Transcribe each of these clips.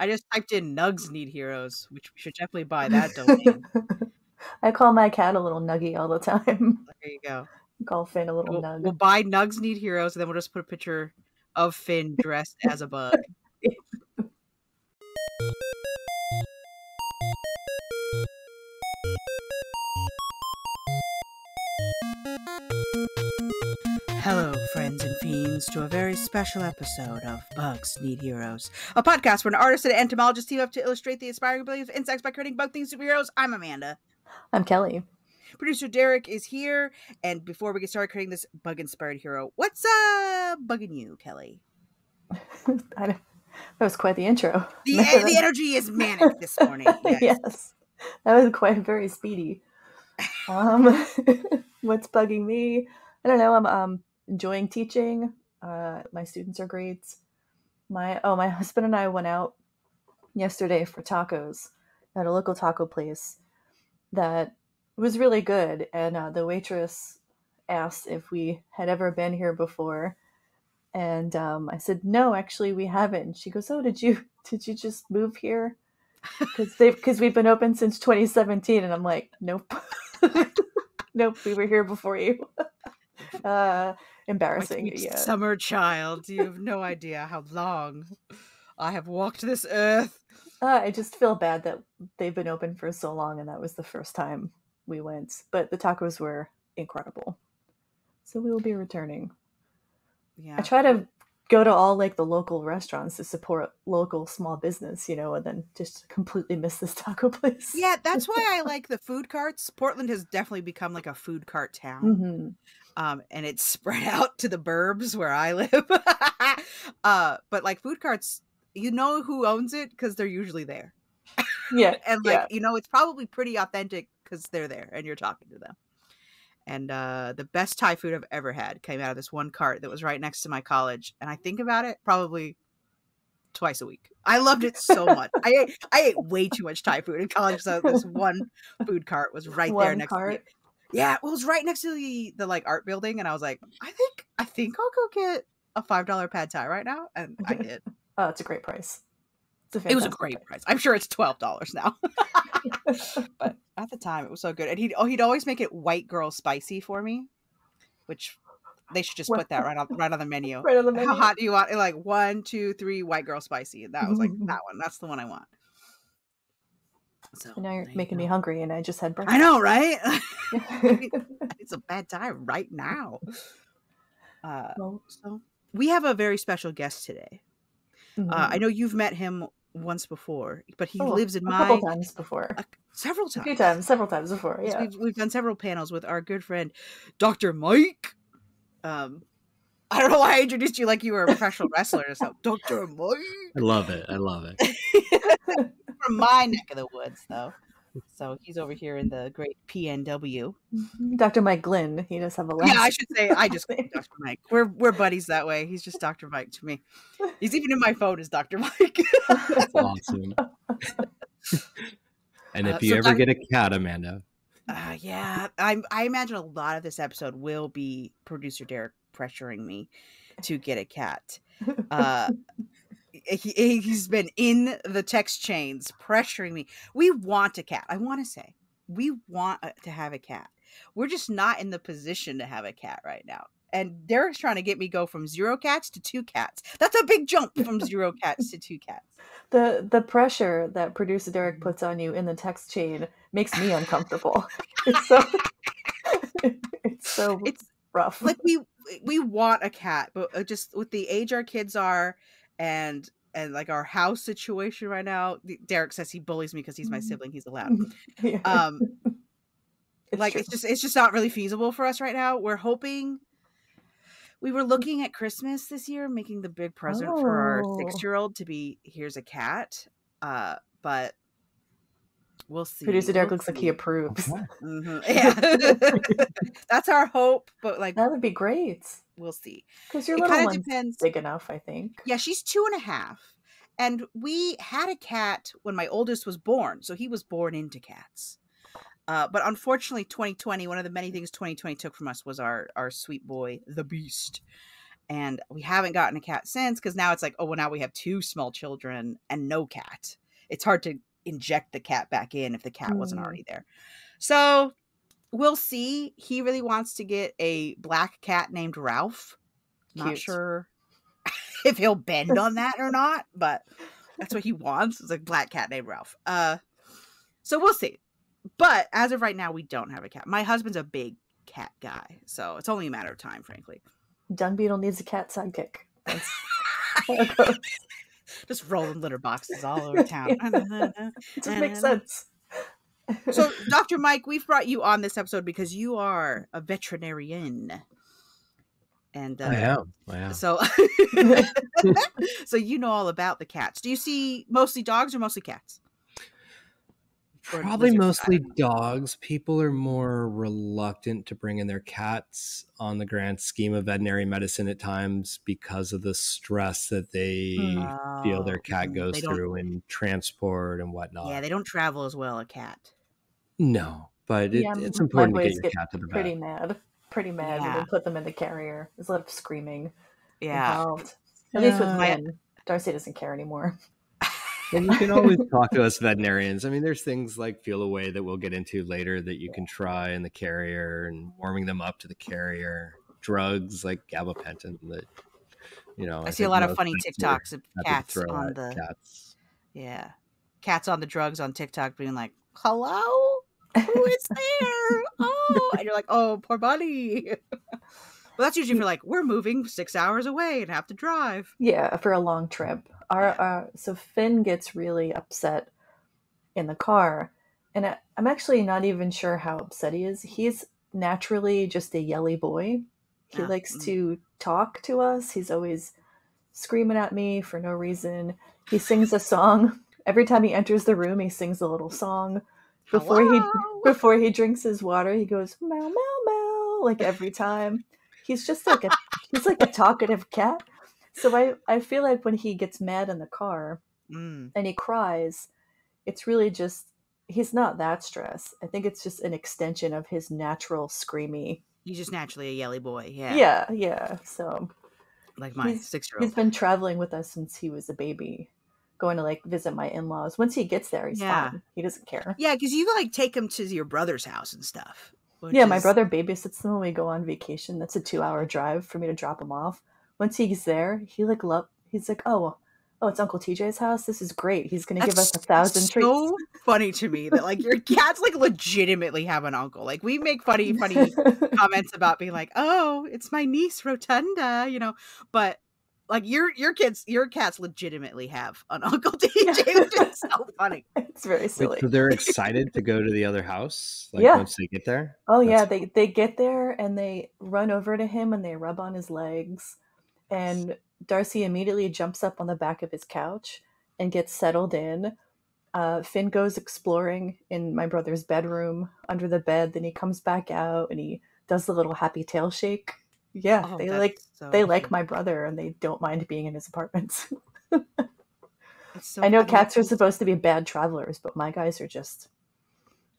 I just typed in Nugs Need Heroes, which we should definitely buy that domain. I call my cat a little nuggy all the time. There you go. I call Finn a little nug. We'll buy Nugs Need Heroes, and then we'll just put a picture of Finn dressed as a bug. Hello, friends and fiends, to a very special episode of Bugs Need Heroes, a podcast where an artist and an entomologist team up to illustrate the inspiring abilities of insects by creating bug-themed superheroes. I'm Amanda. I'm Kelly. Producer Derek is here, and before we get started creating this bug-inspired hero, what's bugging you, Kelly? That was quite the intro. The energy is manic this morning. Yes, that was quite very speedy. What's bugging me? I don't know. I'm enjoying teaching. My students are great. My husband and I went out yesterday for tacos at a local taco place that was really good. And the waitress asked if we had ever been here before. And I said, no, actually we haven't. And she goes, oh, did you just move here? Because we've been open since 2017. And I'm like, nope. Nope, we were here before you. Embarrassing. Yeah. Summer child, you have no idea how long I have walked this earth. I just feel bad that they've been open for so long, and that was the first time we went. But the tacos were incredible, so we will be returning. Yeah, I try to go to all like the local restaurants to support local small business, and then just completely miss this taco place. Yeah, that's why I like the food carts. Portland has definitely become like a food cart town. Mm-hmm. And it's spread out to the burbs where I live. But like food carts, you know who owns it because they're usually there. Yeah. And it's probably pretty authentic because they're there and you're talking to them. And the best Thai food I've ever had came out of this one cart that was right next to my college. And I think about it probably twice a week. I loved it so much. I ate way too much Thai food in college, so this one food cart was right there next to me. Yeah, it was right next to the like art building, and I was like, I think I'll go get a $5 pad thai right now, and I did. Oh, it's a great price. It was a great price. I'm sure it's $12 now, but at the time it was so good. And he'd always make it white girl spicy for me, which they should just put that right on the menu. Right on the menu. How hot do you want it? Like 1, 2, 3 white girl spicy, and that was like that one. That's the one I want. So now you're making me hungry, and I just had breakfast. I know, right? It's a bad time right now. So we have a very special guest today. Mm-hmm. I know you've met him once before, but he lives in a couple times before. Several times. A few times, several times before. Yeah, we've done several panels with our good friend Dr. Mike. I don't know why I introduced you like you were a professional wrestler or something. Dr. Mike. I love it. From my neck of the woods, though. So he's over here in the great PNW. Dr. Mike Glynn. He does have a last. Yeah, I should say I just call him Dr. Mike. We're buddies that way. He's just Dr. Mike to me. He's even in my phone as Dr. Mike. That's awesome. And if you ever get a cat, Amanda. Yeah, I imagine a lot of this episode will be producer Derek pressuring me to get a cat. He's been in the text chains pressuring me. We want a cat. I want to say we want to have a cat. We're just not in the position to have a cat right now. And Derek's trying to get me go from 0 cats to 2 cats. That's a big jump from 0 cats to 2 cats. The pressure that producer Derek puts on you in the text chain makes me uncomfortable. It's rough. Like we want a cat, but just with the age our kids are and like our house situation right now, Derek says he bullies me because he's my sibling. He's allowed. Yeah. It's just not really feasible for us right now. We're hoping. We were looking at Christmas this year, making the big present for our 6-year-old to be here's a cat, but we'll see. Producer Derek looks like he approves. Mm-hmm. Yeah, that's our hope. But like that would be great. We'll see. Because your little one's big enough, I think. Yeah, she's 2.5, and we had a cat when my oldest was born, so he was born into cats. But unfortunately, 2020, one of the many things 2020 took from us was our sweet boy, the Beast. And we haven't gotten a cat since, because now it's like, oh, well, now we have 2 small children and no cat. It's hard to inject the cat back in if the cat wasn't already there. So we'll see. He really wants to get a black cat named Ralph. Not sure if he'll bend on that or not, but that's what he wants. It's a black cat named Ralph. So we'll see. But as of right now, we don't have a cat. My husband's a big cat guy, so it's only a matter of time, frankly. Dung Beetle needs a cat sidekick. Just rolling litter boxes all over town. It just makes sense. So, Dr. Mike, we've brought you on this episode because you are a veterinarian. And I am. So, so you know all about the cats. Do you see mostly dogs or mostly cats? Probably mostly dogs. People are more reluctant to bring in their cats on the grand scheme of veterinary medicine at times because of the stress that they feel their cat goes through in transport and whatnot. Yeah, they don't travel as well, a cat. No, but it's important to get your cat to the vet. Pretty mad when we put them in the carrier. There's a lot of screaming involved. Yeah. At least with Lynn. Darcy doesn't care anymore. And you can always talk to us veterinarians. I mean, there's things like Feel Away that we'll get into later that you can try in the carrier, and warming them up to the carrier. Drugs like gabapentin that, I see a lot of funny TikToks of cats on the cats. Yeah. Cats on the drugs on TikTok being like, hello? Who is there? Oh, and you're like, oh, poor buddy. Well, that's usually for like, we're moving 6 hours away and have to drive. Yeah, for a long trip. So Finn gets really upset in the car, and I'm actually not even sure how upset he is. He's naturally just a yelly boy. He likes to talk to us. He's always screaming at me for no reason. He sings a song. Every time he enters the room, he sings a little song. Before he drinks his water, he goes meow meow meow, like every time. He's just like a talkative cat. So I feel like when he gets mad in the car and he cries, it's really just, he's not that stressed. I think it's just an extension of his natural screamy. He's just naturally a yelly boy. Yeah. Yeah. So like my 6-year-old. He's been traveling with us since he was a baby, going to like visit my in-laws. Once he gets there, he's fine. He doesn't care. Yeah, because you like take him to your brother's house and stuff. My brother babysits them when we go on vacation. That's a 2-hour drive for me to drop him off. Once he's there, he's like, oh, it's Uncle TJ's house. This is great. He's going to give us 1,000 treats. So funny to me that like your cats like legitimately have an uncle. Like we make funny comments about being like, oh, it's my niece Rotunda, but like your cats legitimately have an Uncle TJ, which is so funny. It's very silly. So they're excited to go to the other house, once they get there? Oh, they get there and they run over to him and they rub on his legs. And Darcy immediately jumps up on the back of his couch and gets settled in. Finn goes exploring in my brother's bedroom under the bed. Then he comes back out and he does the little happy tail shake. Yeah, they like my brother and they don't mind being in his apartments. I know cats are supposed to be bad travelers, but my guys are just,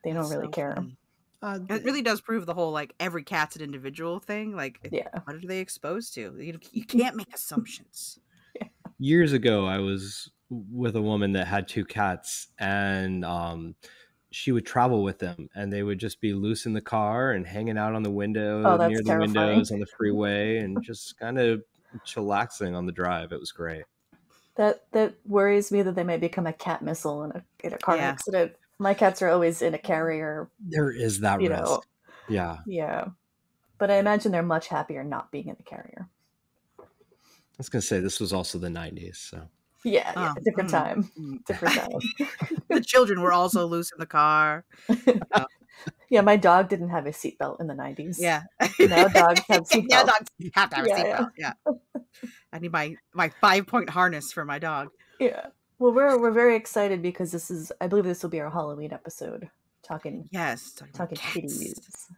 they don't really care. It really does prove the whole like every cat's an individual thing. Like, what are they exposed to? You can't make assumptions. Years ago, I was with a woman that had 2 cats, and she would travel with them, and they would just be loose in the car and hanging out on the window near the windows on the freeway, and just kind of chillaxing on the drive. It was great. That worries me that they might become a cat missile in a car accident. My cats are always in a carrier. There is that risk. Yeah. Yeah. But I imagine they're much happier not being in the carrier. I was going to say, this was also the 90s, so. Yeah, different time. Different time. The children were also loose in the car. Yeah, my dog didn't have a seatbelt in the 90s. Yeah. Now dogs have seatbelts. Now dogs have to have a seatbelt. Yeah. I need my 5-point harness for my dog. Yeah. Well, we're very excited because I believe this will be our Halloween episode. Talking kitties.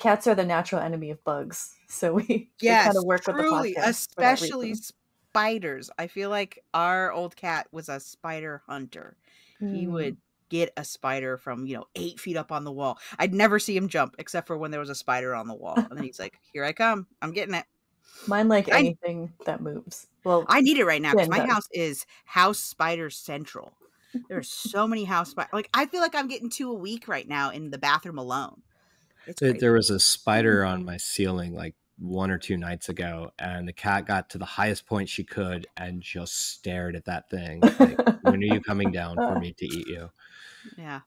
Cats are the natural enemy of bugs, so we kind of work truly, with the podcast, especially spiders. I feel like our old cat was a spider hunter. He would get a spider from 8 feet up on the wall. I'd never see him jump except for when there was a spider on the wall, and then he's like, "Here I come! I'm getting it." Mine like anything that moves. Well, I need it right now because my does. house is house spider central. There's so many house spiders. Like, I feel like I'm getting 2 a week right now in the bathroom alone. It's crazy. There was a spider on my ceiling like 1 or 2 nights ago, and the cat got to the highest point she could and just stared at that thing. Like, when are you coming down for me to eat you? Yeah.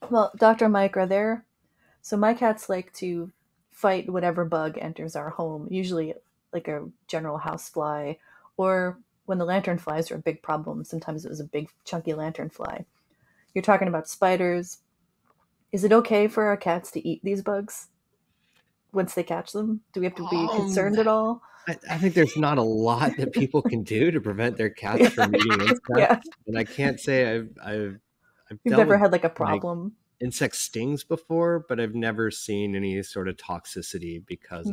Well, Dr. Mike, so my cats like to fight whatever bug enters our home, usually like a general housefly, or when the lanternflies are a big problem, sometimes it was a big chunky lanternfly. You're talking about spiders. Is it okay for our cats to eat these bugs once they catch them? Do we have to be concerned at all? I think there's not a lot that people can do to prevent their cats from eating insects. Yeah. And I can't say I've You've never had like a problem. Like, insect stings before, but I've never seen any sort of toxicity because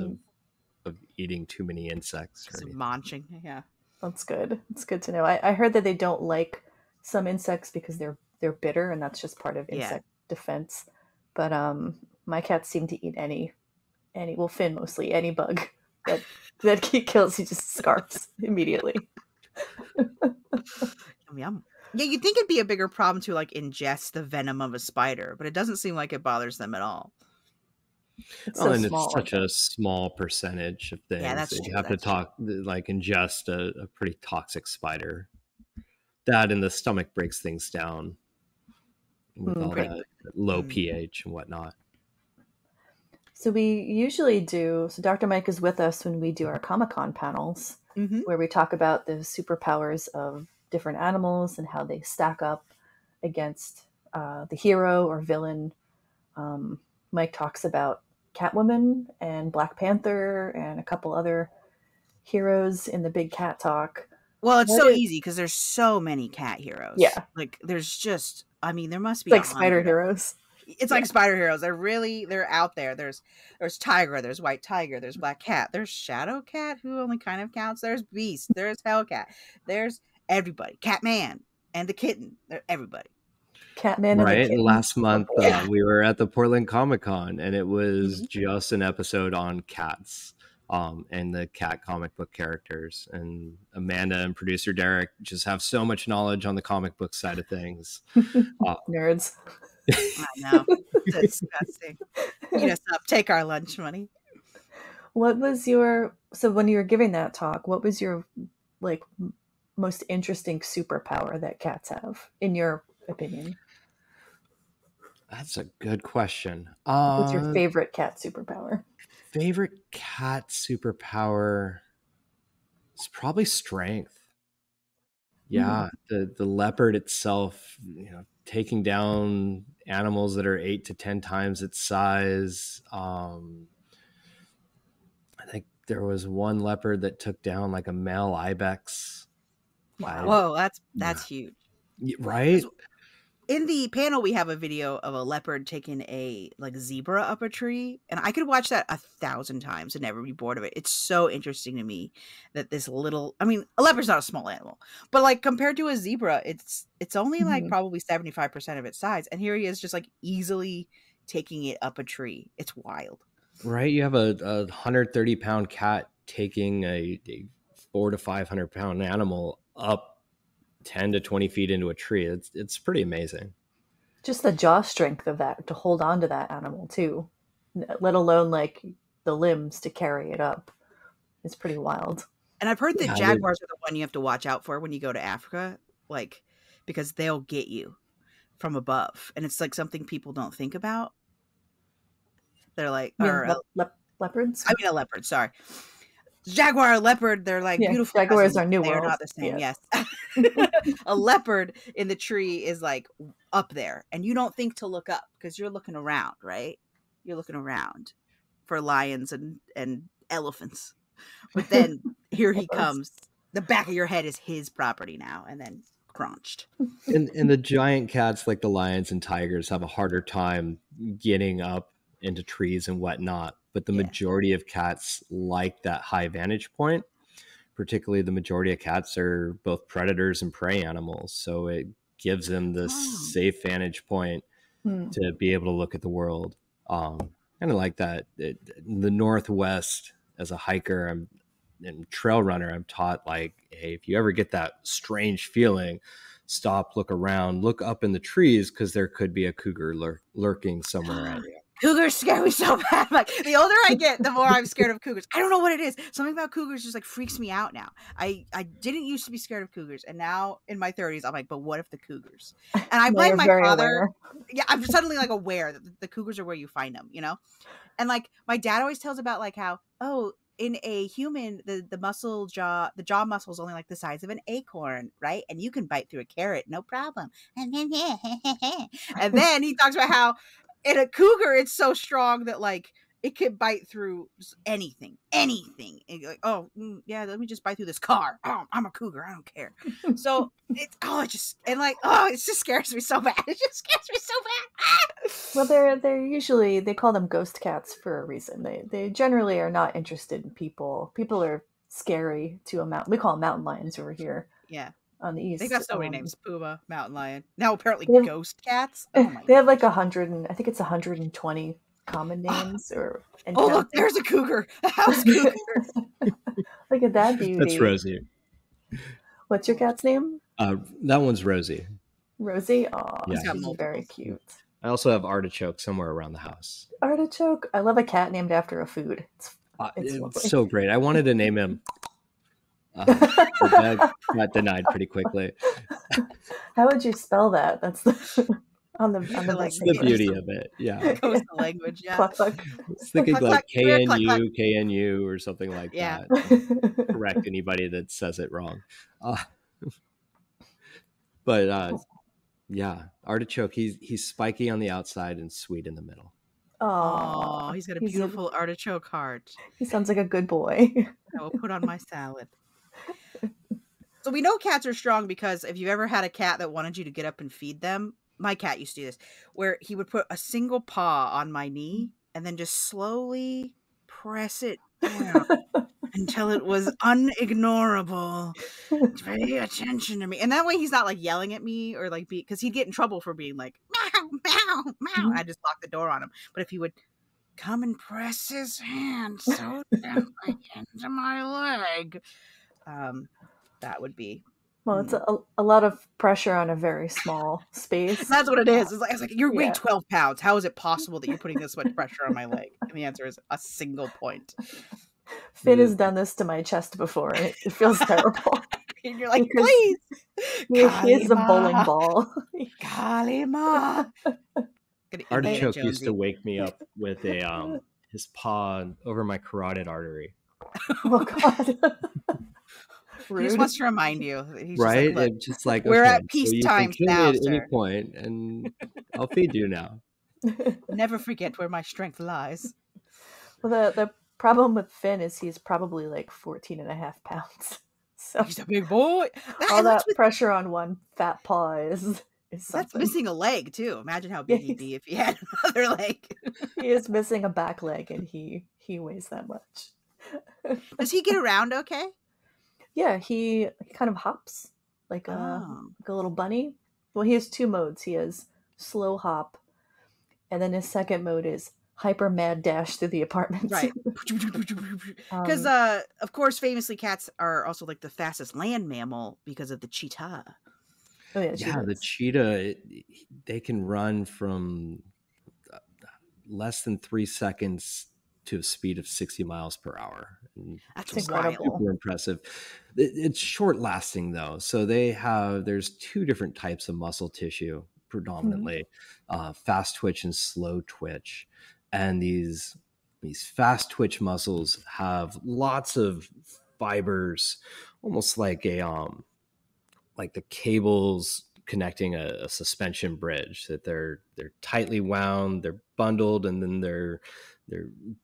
of eating too many insects. Or munching. Yeah. That's good. It's good to know. I heard that they don't like some insects because they're bitter, and that's just part of insect defense. But my cats seem to eat any well, Finn mostly, any bug that he kills, he just scarfs immediately. Yum. Yeah, you'd think it'd be a bigger problem to like ingest the venom of a spider, but it doesn't seem like it bothers them at all. It's so and small, it's such a small percentage of things. Yeah, that's that true. You have to ingest a pretty toxic spider. That and the stomach breaks things down with all that low pH and whatnot. So we usually so Dr. Mike is with us when we do our Comic-Con panels, where we talk about the superpowers of different animals and how they stack up against the hero or villain. Mike talks about Catwoman and Black Panther and a couple other heroes in the Big Cat Talk. Well, it's so easy because there's so many cat heroes. Yeah. Like, there's just, I mean, there must be like spider heroes. It's like spider heroes. They're out there. There's Tiger, there's White Tiger, there's Black Cat, there's Shadow Cat, who only kind of counts. There's Beast, there's Hellcat, there's everybody. Catman and the kitten. They're everybody. Catman and the kitten. Last month we were at the Portland Comic-Con, and it was just an episode on cats and the cat comic book characters. And Amanda and producer Derek just have so much knowledge on the comic book side of things. Nerds. I know. Disgusting. Eat us up. Take our lunch money. So when you were giving that talk, what was your like most interesting superpower that cats have, in your opinion? That's a good question. What's your favorite cat superpower? Favorite cat superpower is probably strength. Yeah, the leopard itself, taking down animals that are 8 to 10 times its size. I think there was one leopard that took down like a male ibex. Wow. Whoa, that's huge. Right? In the panel, we have a video of a leopard taking a zebra up a tree, and I could watch that 1,000 times and never be bored of it. It's so interesting to me that this a leopard's not a small animal, but compared to a zebra, it's only probably 75% of its size, and here he is just easily taking it up a tree. It's wild. Right? You have a 130-pound cat taking a 400 to 500-pound animal up 10 to 20 feet into a tree. It's pretty amazing. Just the jaw strength of that to hold on to that animal too, let alone the limbs to carry it up. It's pretty wild. And I've heard that jaguars are the one you have to watch out for when you go to Africa, because they'll get you from above, and it's something people don't think about. They're leopards. I mean a leopard. Sorry. Jaguar, leopard, they're beautiful. Jaguars are new world. They're not the same. Yes. A leopard in the tree is up there, and you don't think to look up because you're looking around, right? You're looking around for lions and elephants. But then here he comes. The back of your head is his property now, and then crunched. And the giant cats like the lions and tigers have a harder time getting up into trees and whatnot. But the majority of cats like that high vantage point. Particularly the majority of cats are both predators and prey animals. So it gives them this safe vantage point to be able to look at the world. Kind of like that. In the Northwest, as a hiker and trail runner, I'm taught like, hey, if you ever get that strange feeling, stop, look around, look up in the trees, because there could be a cougar lurking somewhere at you. Cougars scare me so bad. Like, the older I get, the more I'm scared of cougars. I don't know what it is. Something about cougars just like freaks me out now. I didn't used to be scared of cougars, and now in my 30s, I'm like, but what if the cougars? And I blame my father. Aware. Yeah, I'm suddenly like aware that the cougars are where you find them, you know? And like my dad always tells about like how, in a human, the jaw muscle is only like the size of an acorn, right? And you can bite through a carrot, no problem. And then he talks about how in a cougar, it's so strong that like it can bite through anything. And you're like, yeah, let me just bite through this car. Oh, I'm a cougar. I don't care. So it just scares me so bad. It just scares me so bad. Well, they're usually, they call them ghost cats for a reason. They generally are not interested in people. People are scary to a mountain. We call them mountain lions over here. Yeah. On the east. They got so many names. Puma, mountain lion. Now apparently ghost cats. They have like 120 common names. Look, there's a cougar. A house cougar. Look at that beauty. That's Rosie. What's your cat's name? That one's Rosie. Rosie? Oh, yeah. She's very cute. I also have Artichoke somewhere around the house. Artichoke? I love a cat named after a food. It's so great. I wanted to name him. That got denied pretty quickly. How would you spell that? That's on the That's the beauty of it. Yeah. Goes the language. Yeah. Cluck, cluck. I was thinking like KNU or something like that. Correct anybody that says it wrong. But yeah, Artichoke. He's spiky on the outside and sweet in the middle. Oh, he's got a beautiful artichoke heart. He sounds like a good boy. I will put on my salad. So we know cats are strong because if you've ever had a cat that wanted you to get up and feed them, my cat used to do this, where he would put a single paw on my knee and then just slowly press it down until it was unignorable. Pay attention to me. And that way he's not like yelling at me or like because he'd get in trouble for being like, meow, meow, meow. I just locked the door on him. But if he would come and press his hand so gently into my leg, that would be. Well, it's a lot of pressure on a very small space. That's what it is. It's like you're weighing 12 pounds. How is it possible that you're putting this much pressure on my leg? And the answer is a single point. Finn has done this to my chest before, and it feels terrible. And you're like, please. He is a bowling ball. Kalima. Artichoke used to wake me up with his paw over my carotid artery. Oh God. He just wants to remind you. He's right? Just like, we're at peacetime now, at any point, and I'll feed you now. Never forget where my strength lies. Well, the problem with Finn is he's probably like 14 and a half pounds. So he's a big boy. All that pressure on one fat paw is something. That's missing a leg too. Imagine how big he'd be if he had another leg. He is missing a back leg, and he weighs that much. Does he get around okay? Yeah, he kind of hops like a little bunny. Well, he has two modes. He has slow hop, and then his second mode is hyper mad dash through the apartment. Right. Because, of course, famously, cats are also like the fastest land mammal because of the cheetah. Oh, yeah, the cheetah, they can run from less than 3 seconds to a speed of 60 miles per hour. That's incredible. Super impressive. It's short lasting though. So there's two different types of muscle tissue predominantly, fast twitch and slow twitch. And these fast twitch muscles have lots of fibers, almost like like the cables connecting a suspension bridge, that they're tightly wound, they're bundled, and then they're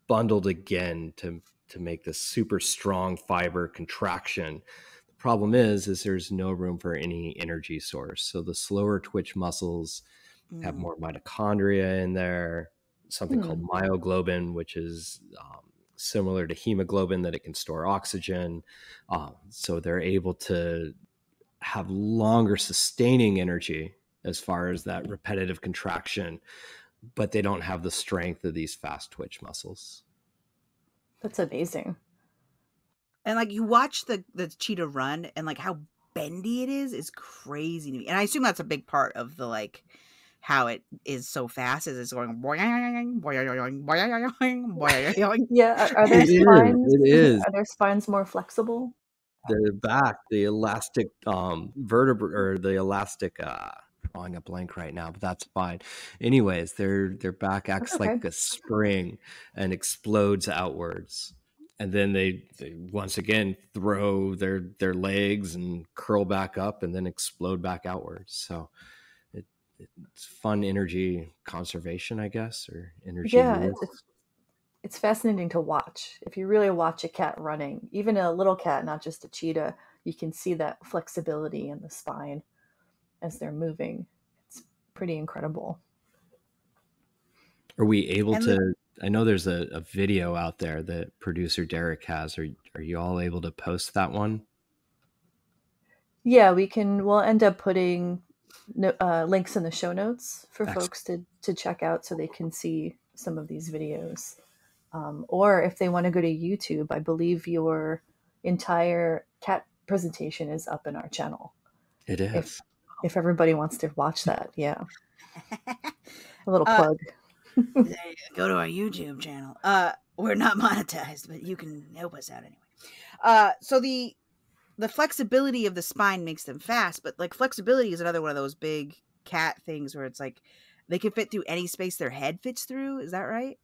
bundled again to make this super strong fiber contraction. The problem is there's no room for any energy source. So the slower twitch muscles have more mitochondria in there, something called myoglobin, which is similar to hemoglobin, that it can store oxygen. So they're able to have longer sustaining energy as far as that repetitive contraction, but they don't have the strength of these fast twitch muscles. That's amazing. And like you watch the cheetah run, and like how bendy it is crazy to me. And I assume that's a big part of the like how it is so fast, is it's going boing, boing, boing, boing. Yeah, are their spines? It is. Are their spines more flexible? The back, the elastic vertebra, or the elastic. Drawing a blank right now, but that's fine. Anyways, their back acts like a spring and explodes outwards, and then they once again throw their legs and curl back up and then explode back outwards. So it's fun energy conservation, I guess, or energy. Yeah, it's fascinating to watch. If you really watch a cat running, even a little cat, not just a cheetah, you can see that flexibility in the spine as they're moving. It's pretty incredible. Are we able to, I know there's a video out there that producer Derek has. Are you all able to post that one? Yeah, we'll end up putting links in the show notes for folks to check out so they can see some of these videos. Or if they want to go to YouTube, I believe your entire cat presentation is up in our channel. It is. If everybody wants to watch that, yeah. A little plug. Go to our YouTube channel. We're not monetized, but you can help us out anyway. So the flexibility of the spine makes them fast, but like flexibility is another one of those big cat things where it's like they can fit through any space their head fits through. Is that right?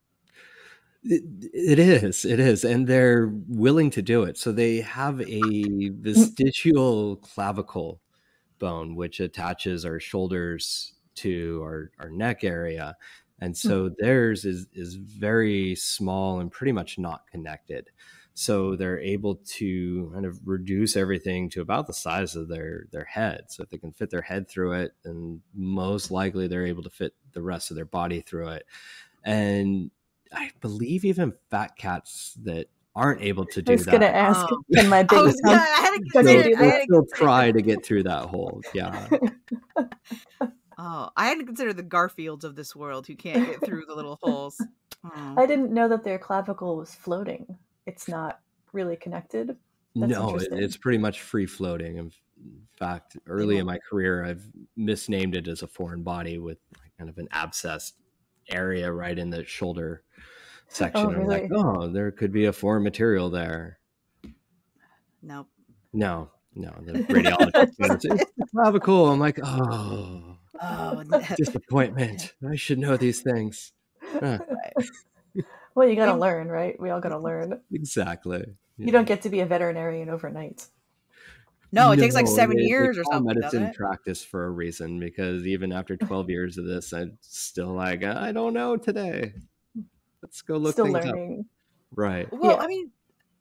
It is, and they're willing to do it. So they have a vestigial clavicle bone which attaches our shoulders to our neck area, and so theirs is very small and pretty much not connected. So they're able to kind of reduce everything to about the size of their head. So if they can fit their head through it, then most likely they're able to fit the rest of their body through it. And I believe even fat cats that aren't able to do that. I was going to ask, can my big they'll try to get through that hole. Yeah. I had to consider the Garfields of this world who can't get through the little holes. I didn't know that their clavicle was floating. It's not really connected. No, it's pretty much free floating. In fact, early in my career, I've misnamed it as a foreign body with kind of an abscessed area right in the shoulder section. Oh, really? I'm like, there could be a foreign material there. Nope. No. The radiologist it's the clavicle. I'm like, oh, disappointment. I should know these things. Right. Well, you got to learn, right? We all got to learn. Exactly. Yeah. You don't get to be a veterinarian overnight. No, it takes like 7 years or something. Medicine practice for a reason, because even after 12 years of this, I'm still like, I don't know today. Let's go look things learning. Up. Right. Well, I mean,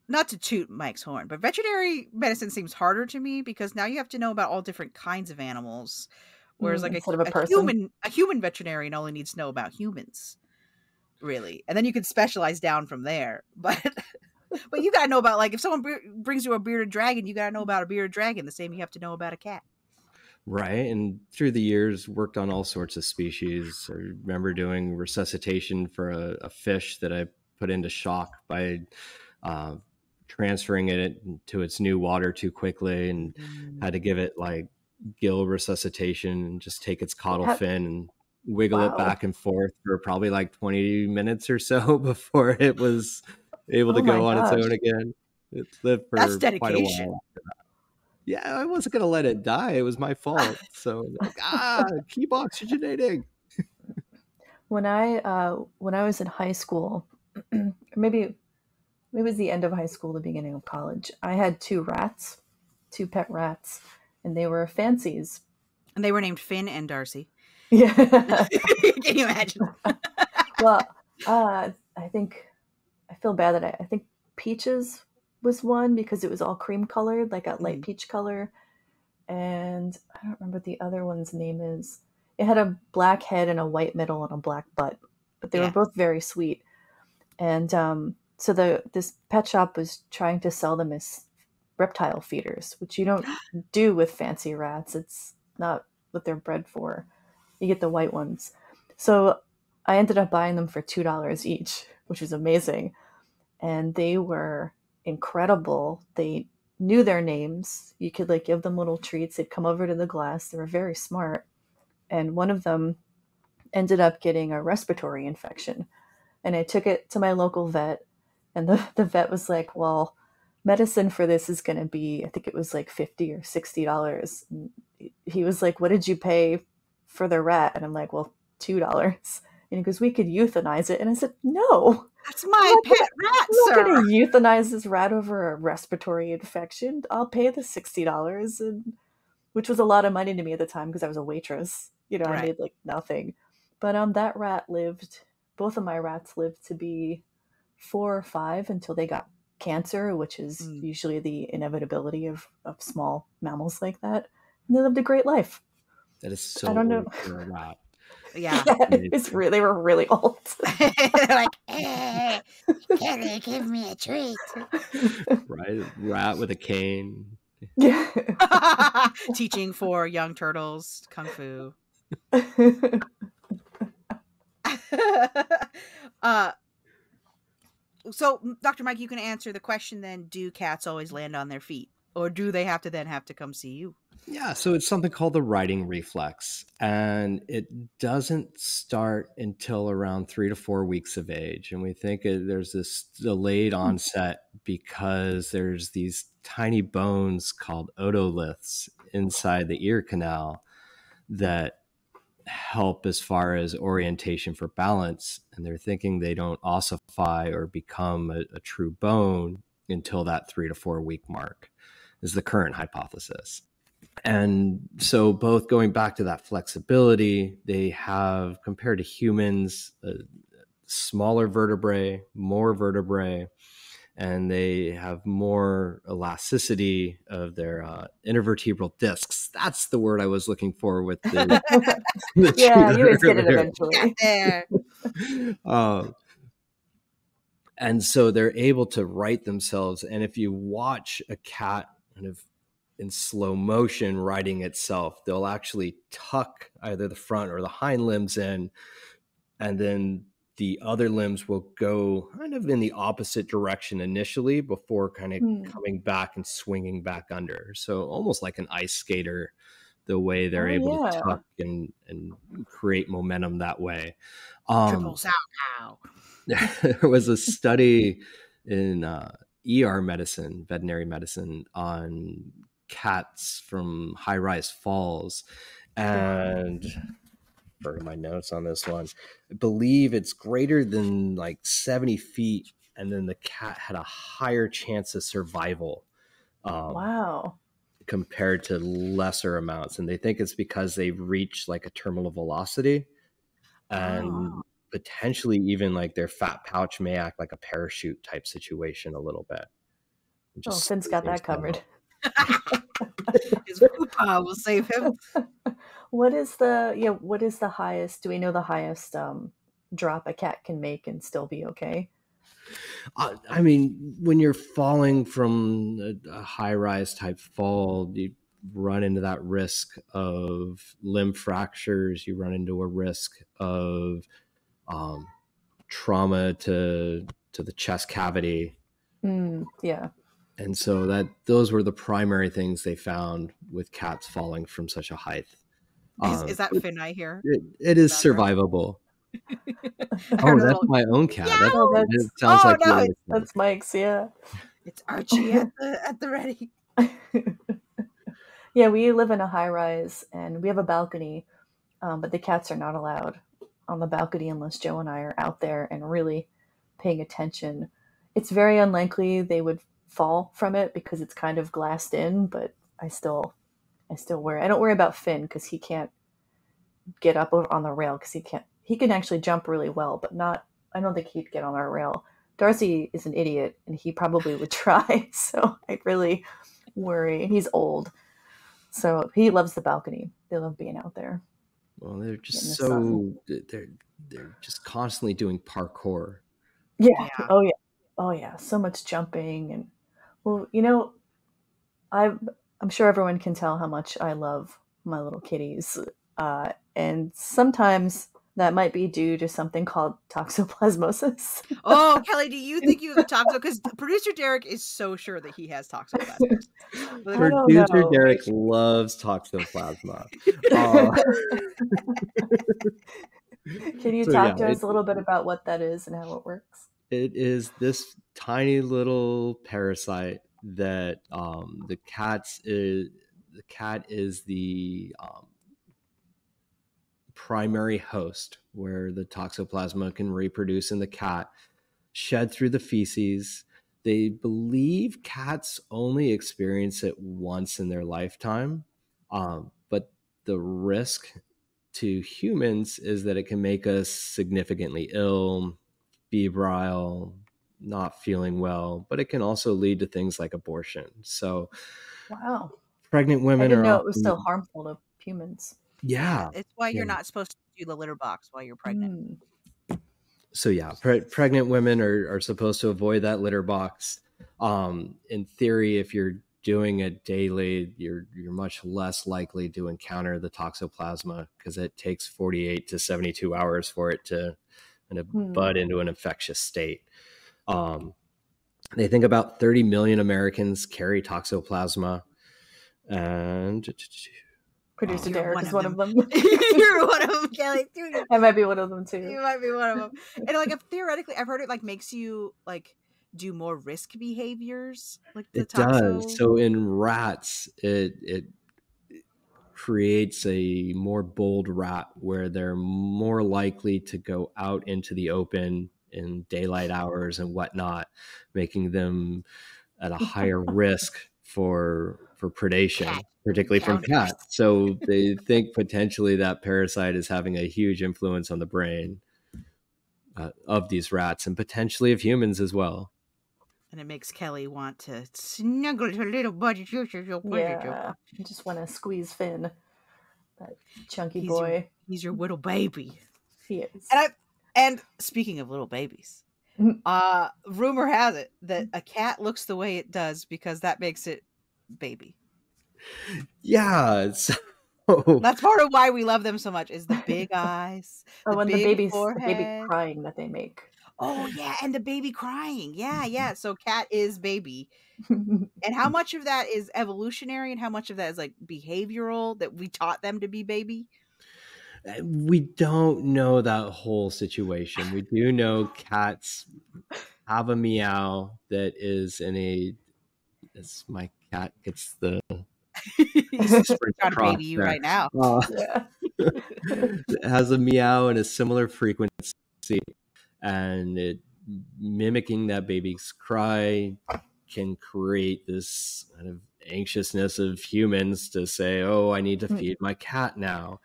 not to toot Mike's horn, but veterinary medicine seems harder to me because now you have to know about all different kinds of animals. Whereas like a human veterinarian only needs to know about humans, really. And then you can specialize down from there. But you got to know about, like, if someone brings you a bearded dragon, you got to know about a bearded dragon. The same you have to know about a cat. Right. And through the years, worked on all sorts of species. I remember doing resuscitation for a fish that I put into shock by transferring it to its new water too quickly, and had to give it like gill resuscitation and just take its caudal fin and wiggle it back and forth for probably like 20 minutes or so before it was able to go on its own again. It lived for quite a while after that. Yeah, I wasn't going to let it die. It was my fault. So like, keep oxygenating. When I was in high school, maybe it was the end of high school, the beginning of college, I had two pet rats, and they were fancies. And they were named Finn and Darcy. Yeah. Can you imagine? Well, I feel bad that I think Peaches was one because it was all cream colored, like a light peach color. And I don't remember what the other one's name is. It had a black head and a white middle and a black butt, but they were both very sweet. And so this pet shop was trying to sell them as reptile feeders, which you don't do with fancy rats. It's not what they're bred for. You get the white ones. So I ended up buying them for $2 each, which was amazing. And they were incredible. They knew their names. You could like give them little treats. They'd come over to the glass. They were very smart. And one of them ended up getting a respiratory infection. And I took it to my local vet, and the vet was like, well, medicine for this is going to be, I think it was like $50 or $60. And he was like, what did you pay for the rat? And I'm like, well, $2. And he goes, we could euthanize it. And I said, no. That's my pet rat, I'm sir. not going to euthanize this rat over a respiratory infection. I'll pay the $60, and which was a lot of money to me at the time because I was a waitress. You know, I made like nothing. But that rat lived, both of my rats lived to be 4 or 5 until they got cancer, which is usually the inevitability of small mammals like that. And they lived a great life. That is so I don't know. For a rat. Yeah. They were really old. Like, can you give me a treat? Right? Rat with a cane. Yeah. Teaching for young turtles kung fu. So, Dr. Mike, you can answer the question then, do cats always land on their feet? Or do they have to come see you? Yeah, so it's something called the riding reflex, and it doesn't start until around 3 to 4 weeks of age. And we think there's this delayed onset because there's these tiny bones called otoliths inside the ear canal that help as far as orientation for balance. And they're thinking they don't ossify or become a true bone until that 3 to 4 week mark is the current hypothesis. And so both going back to that flexibility, they have, compared to humans, smaller vertebrae, more vertebrae, and they have more elasticity of their intervertebral discs. That's the word I was looking for with the yeah, you guys get it eventually. There. And so they're able to right themselves. And if you watch a cat kind of in slow motion riding itself, they'll actually tuck either the front or the hind limbs in, and then the other limbs will go kind of in the opposite direction initially before kind of coming back and swinging back under. So almost like an ice skater, the way they're able to tuck and create momentum that way. Triple sow cow. There was a study in ER medicine, veterinary medicine, on cats from high-rise falls, and for my notes on this one, I believe it's greater than like 70 feet, and then the cat had a higher chance of survival compared to lesser amounts. And they think it's because they reach like a terminal velocity, and potentially even like their fat pouch may act like a parachute type situation a little bit. Finn's got that covered. His poopa will save him. What is the highest? Do we know the highest drop a cat can make and still be okay? I mean, when you're falling from a high-rise type fall, you run into that risk of limb fractures. You run into a risk of trauma to the chest cavity. Yeah. And so those were the primary things they found with cats falling from such a height. Is that Finn I hear? It is survivable. That's my own cat. That sounds like that's Mike's. Yeah, it's Archie at the ready. Yeah, we live in a high rise and we have a balcony, but the cats are not allowed on the balcony unless Joe and I are out there and really paying attention. It's very unlikely they would fall from it because it's kind of glassed in, but I still worry. I don't worry about Finn because he can't get up on the rail because he can actually jump really well, but I don't think he'd get on our rail. Darcy is an idiot and he probably would try. So I really worry. And he's old. So he loves the balcony. They love being out there. Well, they're just they're just constantly doing parkour. Yeah. Oh yeah. So much jumping. And well, I'm sure everyone can tell how much I love my little kitties. And sometimes that might be due to something called toxoplasmosis. Oh, Kelly, do you think you have toxo? Because producer Derek is so sure that he has toxoplasmosis. Producer Derek loves toxoplasma. Can you talk to us a little bit about what that is and how it works? It is this tiny little parasite that the cat is the primary host, where the toxoplasma can reproduce in the cat, shed through the feces. They believe cats only experience it once in their lifetime, but the risk to humans is that it can make us significantly ill, febrile, not feeling well, but it can also lead to things like abortion. So, wow, pregnant women I didn't know it was so harmful to humans. Yeah, it's why you're not supposed to do the litter box while you're pregnant. So yeah, pregnant women are supposed to avoid that litter box. In theory, if you're doing it daily, you're much less likely to encounter the toxoplasma, because it takes 48 to 72 hours for it to kind of bud into an infectious state. They think about 30 million Americans carry toxoplasma, and producer Derek is one of them. You're one of them, Kelly. I might be one of them too. You might be one of them. And like, theoretically, I've heard it like makes you like do more risk behaviors. Like the does. So in rats, it creates a more bold rat where they're more likely to go out into the open in daylight hours and whatnot, making them at a higher risk for predation, particularly from cats. So they think potentially that parasite is having a huge influence on the brain of these rats, and potentially of humans as well. And it makes Kelly want to snuggle her little buddy. Yeah, I just want to squeeze Finn, that chunky boy. He's your little baby. He is. And speaking of little babies, rumor has it that a cat looks the way it does because that makes it baby. Yeah, that's part of why we love them so much, is the big eyes. And the baby crying that they make. Oh yeah, and the baby crying. Yeah. So cat is baby. And how much of that is evolutionary and how much of that is like behavioral, that we taught them to be baby? We don't know that whole situation. We do know cats have a meow that is my cat gets the he's trying to baby you right now. It has a meow and a similar frequency, and it mimicking that baby's cry can create this kind of anxiousness of humans to say, oh, I need to feed my cat now.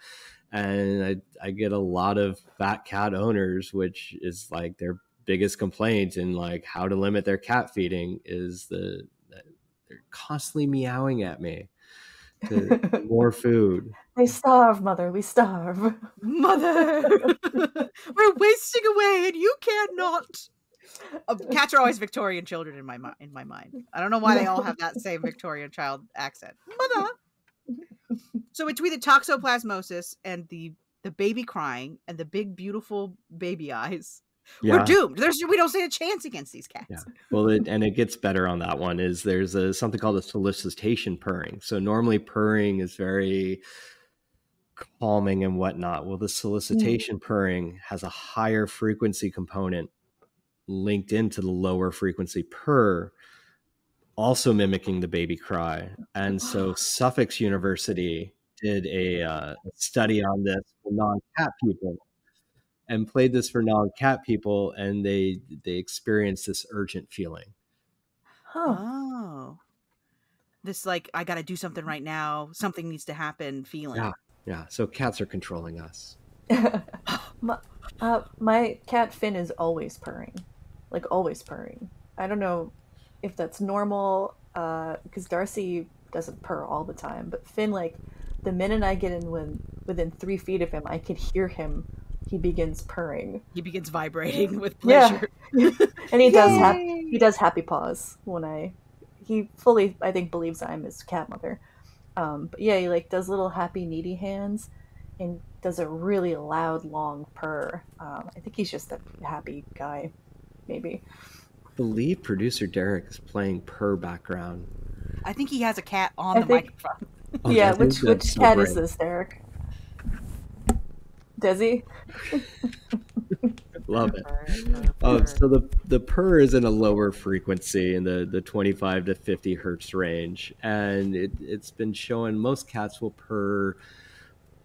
And I get a lot of fat cat owners, which is like their biggest complaint in like how to limit their cat feeding, is that they're constantly meowing at me to more food. They starve, mother. We starve. Mother, we're wasting away and you cannot. Cats are always Victorian children in my mind. I don't know why they all have that same Victorian child accent. Mother. So between the toxoplasmosis and the baby crying and the big beautiful baby eyes, we're doomed. We don't stand a chance against these cats. Yeah. Well, it gets better on that one. There's something called a solicitation purring. So normally purring is very calming and whatnot. Well, the solicitation purring has a higher frequency component linked into the lower frequency purr, also mimicking the baby cry. And so Suffolk University did a study on this for non-cat people and played this for non-cat people, and they experienced this urgent feeling. Oh, this like, I gotta do something right now, something needs to happen feeling. Yeah. So cats are controlling us. My cat Finn is always purring, like always purring. I don't know if that's normal, because Darcy doesn't purr all the time, but Finn, like the minute I get within 3 feet of him, I can hear him. He begins purring. He begins vibrating with pleasure. Yeah. And he does happy paws when he fully, I think, believes I'm his cat mother. But yeah, he like does little happy needy hands, and does a really loud, long purr. I think he's just a happy guy, maybe. I believe producer Derek is playing purr background. I think he has a cat on the microphone. Oh, yeah, which cat is this, Derek? Does he? Love it. So the purr is in a lower frequency in the 25 to 50 hertz range, and it's been shown most cats will purr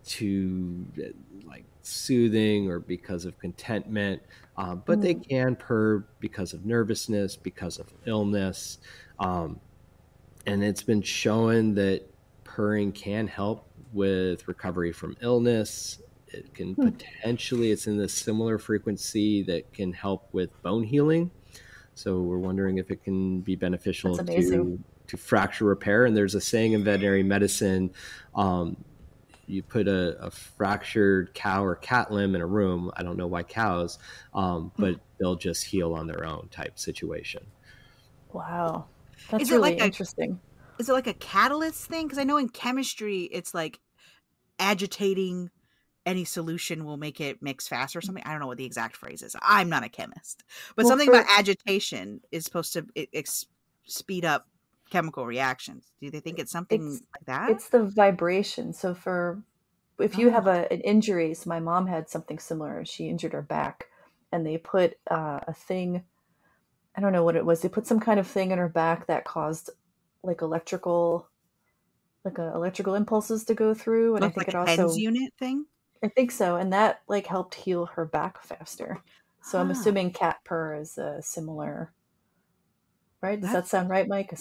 to like soothing or because of contentment, but they can purr because of nervousness, because of illness, and it's been shown that purring can help with recovery from illness. It can potentially, it's in a similar frequency that can help with bone healing. So we're wondering if it can be beneficial to fracture repair. And there's a saying in veterinary medicine, you put a fractured cow or cat limb in a room. I don't know why cows, but they'll just heal on their own type situation. Wow. That's really interesting. Is it like a catalyst thing? Because I know in chemistry, it's like agitating any solution will make it mix faster or something. I don't know what the exact phrase is. I'm not a chemist, but something about agitation is supposed to speed up chemical reactions. Do they think it's something like that? It's the vibration. So if you have an injury, so my mom had something similar. She injured her back, and they put a thing, I don't know what it was. They put some kind of thing in her back that caused like electrical impulses to go through. And I think it also TENS unit thing. I think so. And that like helped heal her back faster. So I'm assuming cat purr is similar, right? Does that sound right, Mike?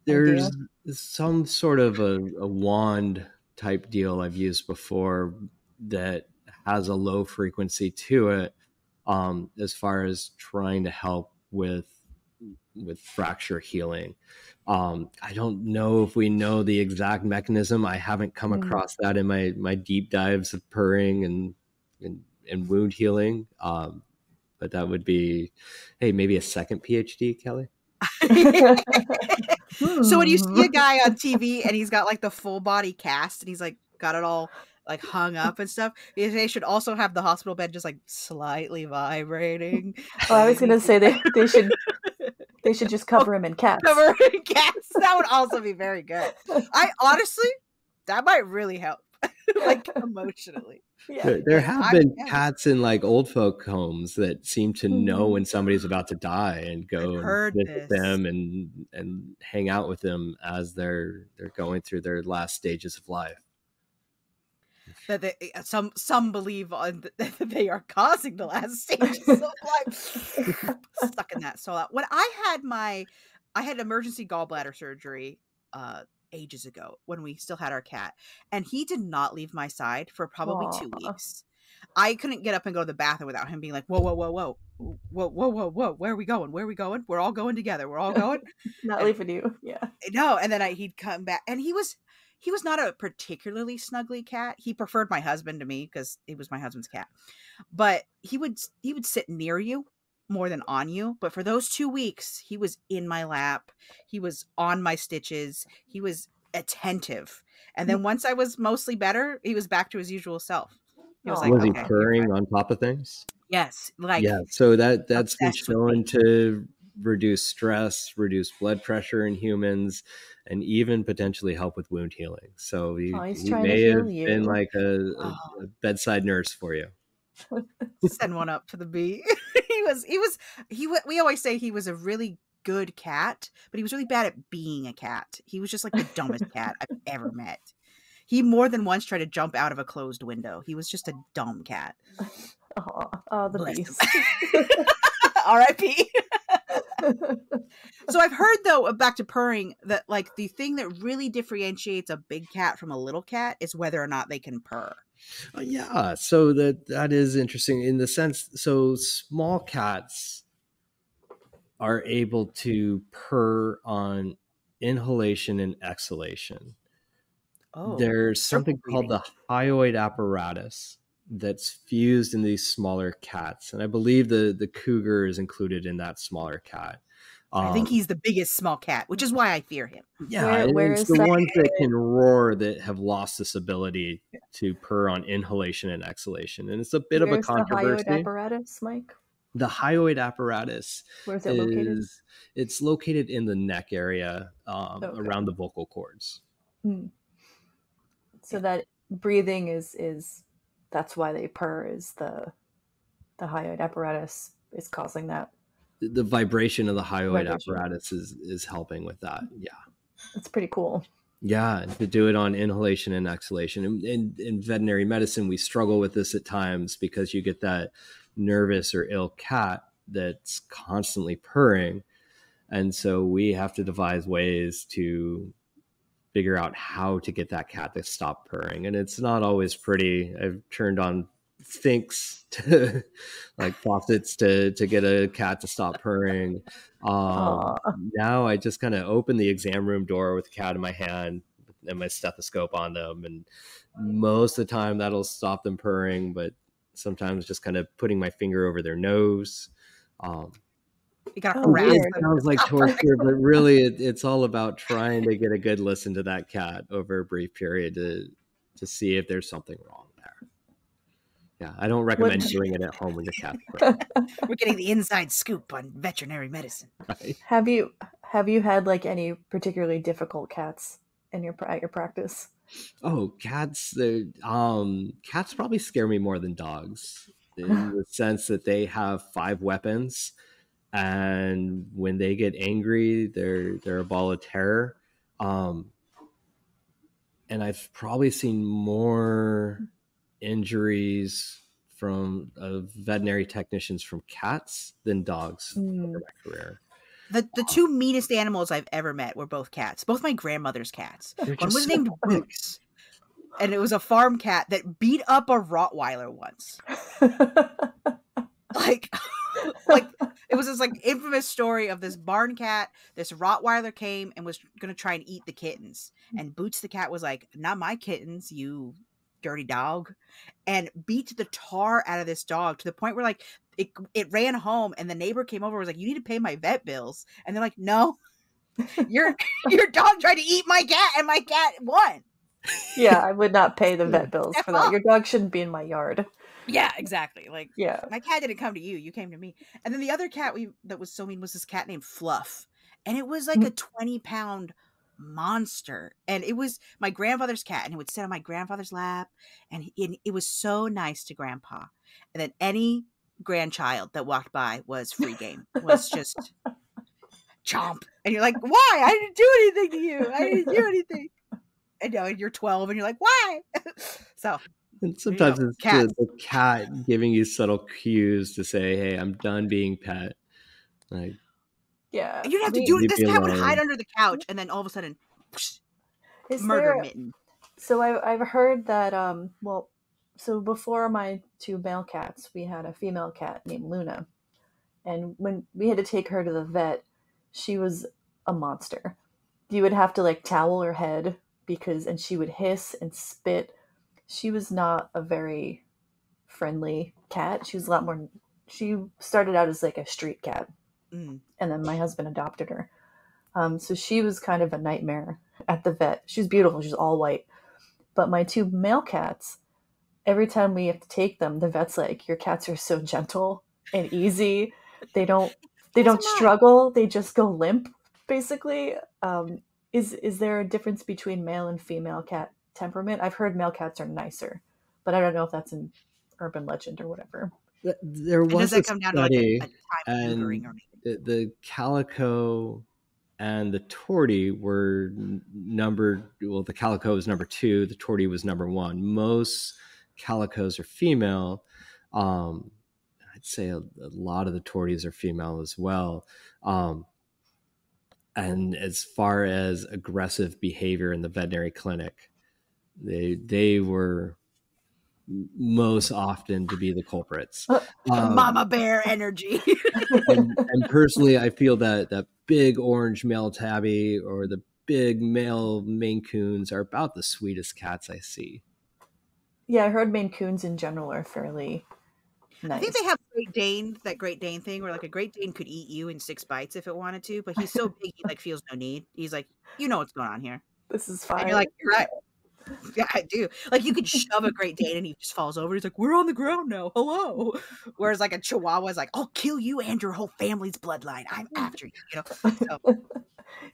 There's some sort of a wand type deal I've used before that has a low frequency to it, as far as trying to help with fracture healing. I don't know if we know the exact mechanism. I haven't come across that in my deep dives of purring and wound healing. But that would be, maybe a second PhD, Kelly. So when you see a guy on TV and he's got like the full body cast and he's like got it all like hung up and stuff, they should also have the hospital bed just like slightly vibrating. Oh, I was going to say they should just cover him in cats. Cover him in cats. That would also be very good. That might really help, like emotionally. Yeah. There have been cats in like old folk homes that seem to know when somebody's about to die and go and visit them and hang out with them as they're going through their last stages of life. That some believe that they are causing the last stages of life. Stuck in that. So when I had emergency gallbladder surgery ages ago when we still had our cat, and he did not leave my side for probably 2 weeks. I couldn't get up and go to the bathroom without him being like, whoa, where are we going? We're all going together. We're all going. Not leaving you. Yeah. No. And then he'd come back, and he was not a particularly snuggly cat. He preferred my husband to me because he was my husband's cat. But he would sit near you more than on you. But for those 2 weeks, he was in my lap. He was on my stitches. He was attentive. And then once I was mostly better, he was back to his usual self. He was like, was he purring on top of things? Yes. So that's been shown to reduce stress, reduce blood pressure in humans, and even potentially help with wound healing. So he may have been like a bedside nurse for you. Send one up to the bee. We always say he was a really good cat, but he was really bad at being a cat. He was just like the dumbest cat I've ever met. He more than once tried to jump out of a closed window. He was just a dumb cat. Oh, the beast. R.I.P. So I've heard, though, back to purring, that like the thing that really differentiates a big cat from a little cat is whether or not they can purr. Yeah, so that is interesting in the sense. So small cats are able to purr on inhalation and exhalation. There's something called the hyoid apparatus that's fused in these smaller cats, and I believe the cougar is included in that smaller cat. I think he's the biggest small cat, which is why I fear him. Yeah, Where it's is the that? ones that can roar that have lost this ability to purr on inhalation and exhalation. And it's a bit of a Where's the hyoid controversy. apparatus, Mike? The hyoid apparatus Where's it located? It's located in the neck area, around the vocal cords. So that breathing is that's why they purr, is the hyoid apparatus is causing that. The vibration of the hyoid apparatus is helping with that. Yeah. It's pretty cool. Yeah, to do it on inhalation and exhalation. In veterinary medicine, we struggle with this at times because you get that nervous or ill cat that's constantly purring. And so we have to devise ways to figure out how to get that cat to stop purring. And it's not always pretty. I've turned on sinks to like faucets to get a cat to stop purring. Now I just kind of open the exam room door with the cat in my hand and my stethoscope on them, and most of the time that'll stop them purring, but sometimes just kind of putting my finger over their nose. You gotta harass it them. sounds like torture, but really it's all about trying to get a good listen to that cat over a brief period to see if there's something wrong there. Yeah, I don't recommend doing it at home when your cat's purring. We're getting the inside scoop on veterinary medicine. Right. Have you had like any particularly difficult cats at your practice? Oh, cats! Cats probably scare me more than dogs, in the sense that they have 5 weapons, and when they get angry, they're a ball of terror. And I've probably seen more injuries from veterinary technicians from cats than dogs over my career. The 2 meanest animals I've ever met were both cats. Both my grandmother's cats. One was named Boots, and it was a farm cat that beat up a Rottweiler once. like it was this like infamous story of this barn cat. This Rottweiler came and was gonna try and eat the kittens, and Boots the cat was like, "Not my kittens, you dirty dog," and beat the tar out of this dog to the point where like it ran home, and the neighbor came over and was like, "You need to pay my vet bills," and they're like, "No, your dog tried to eat my cat and my cat won." Yeah, I would not pay the vet bills for that. Your dog shouldn't be in my yard. Yeah, exactly. Like, yeah, my cat didn't come to you; you came to me. And then the other cat that was so mean was this cat named Fluff, and it was like a 20-pound monster, and it was my grandfather's cat, and it would sit on my grandfather's lap, and it was so nice to Grandpa. And then any grandchild that walked by was free game, was just chomp, and you're like, "Why? I didn't do anything to you. I didn't do anything." And you're 12, and you're like, "Why?" So. And sometimes it's the cat giving you subtle cues to say, "Hey, I'm done being pet." Like, yeah, you'd have to do it. This cat would hide under the couch, and then all of a sudden, whoosh, murder mitten. So I've heard that so before my 2 male cats, we had a female cat named Luna, and when we had to take her to the vet, she was a monster. You would have to like towel her head and she would hiss and spit. She was not a very friendly cat. She was a lot more. She started out as like a street cat, and then my husband adopted her. So she was kind of a nightmare at the vet. She's beautiful. She's all white. But my 2 male cats, every time we have to take them, the vet's like, "Your cats are so gentle and easy. They don't struggle. They just go limp." Basically, is there a difference between male and female cat temperament? I've heard male cats are nicer, but I don't know if that's an urban legend or whatever. There was a study, down to like a time and or anything? The calico and the tortie were numbered. Well, the calico was number 2, the tortie was number 1. Most calicos are female. I'd say a lot of the torties are female as well. And as far as aggressive behavior in the veterinary clinic, they were most often to be the culprits. Mama bear energy. and personally, I feel that big orange male tabby or the big male Maine Coons are about the sweetest cats I see. Yeah, I heard Maine Coons in general are fairly Nice. I think they have Great Dane, that Great Dane thing where like a Great Dane could eat you in 6 bites if it wanted to, but he's so big he like feels no need. He's like, you know what's going on here. This is fine. And you're like, you're right. Yeah, I do. Like you could shove a Great Dane and he just falls over. He's like, we're on the ground now. Hello. Whereas like a Chihuahua is like, I'll kill you and your whole family's bloodline. I'm after you. You know.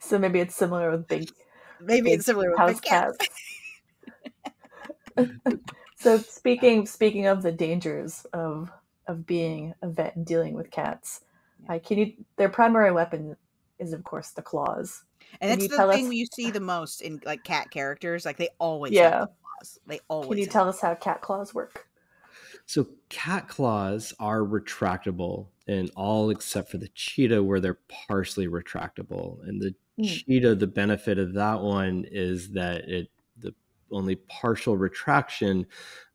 So maybe it's similar with big. Maybe it's similar with house big cats. So speaking of the dangers of being a vet and dealing with cats, their primary weapon is of course the claws. And that's the thing you see the most in like cat characters. Like they always have the claws. They always. Can you tell us how cat claws work? So cat claws are retractable in all except for the cheetah, where they're partially retractable. And the cheetah, the benefit of that one is that the only partial retraction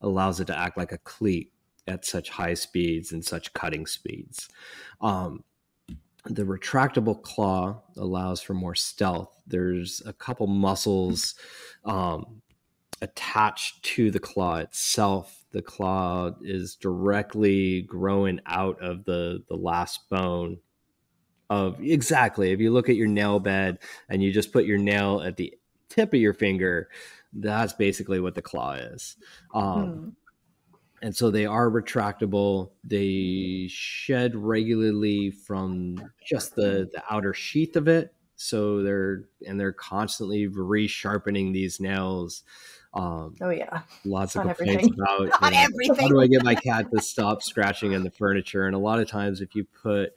allows it to act like a cleat at such high speeds and such cutting speeds. The retractable claw allows for more stealth. There's a couple muscles attached to the claw itself. The claw is directly growing out of the last bone of exactly. If you look at your nail bed and you just put your nail at the tip of your finger, that's basically what the claw is. And so they are retractable. They shed regularly from just the outer sheath of it. So they're constantly resharpening these nails. Lots of complaints about how do I get my cat to stop scratching in the furniture? And a lot of times if you put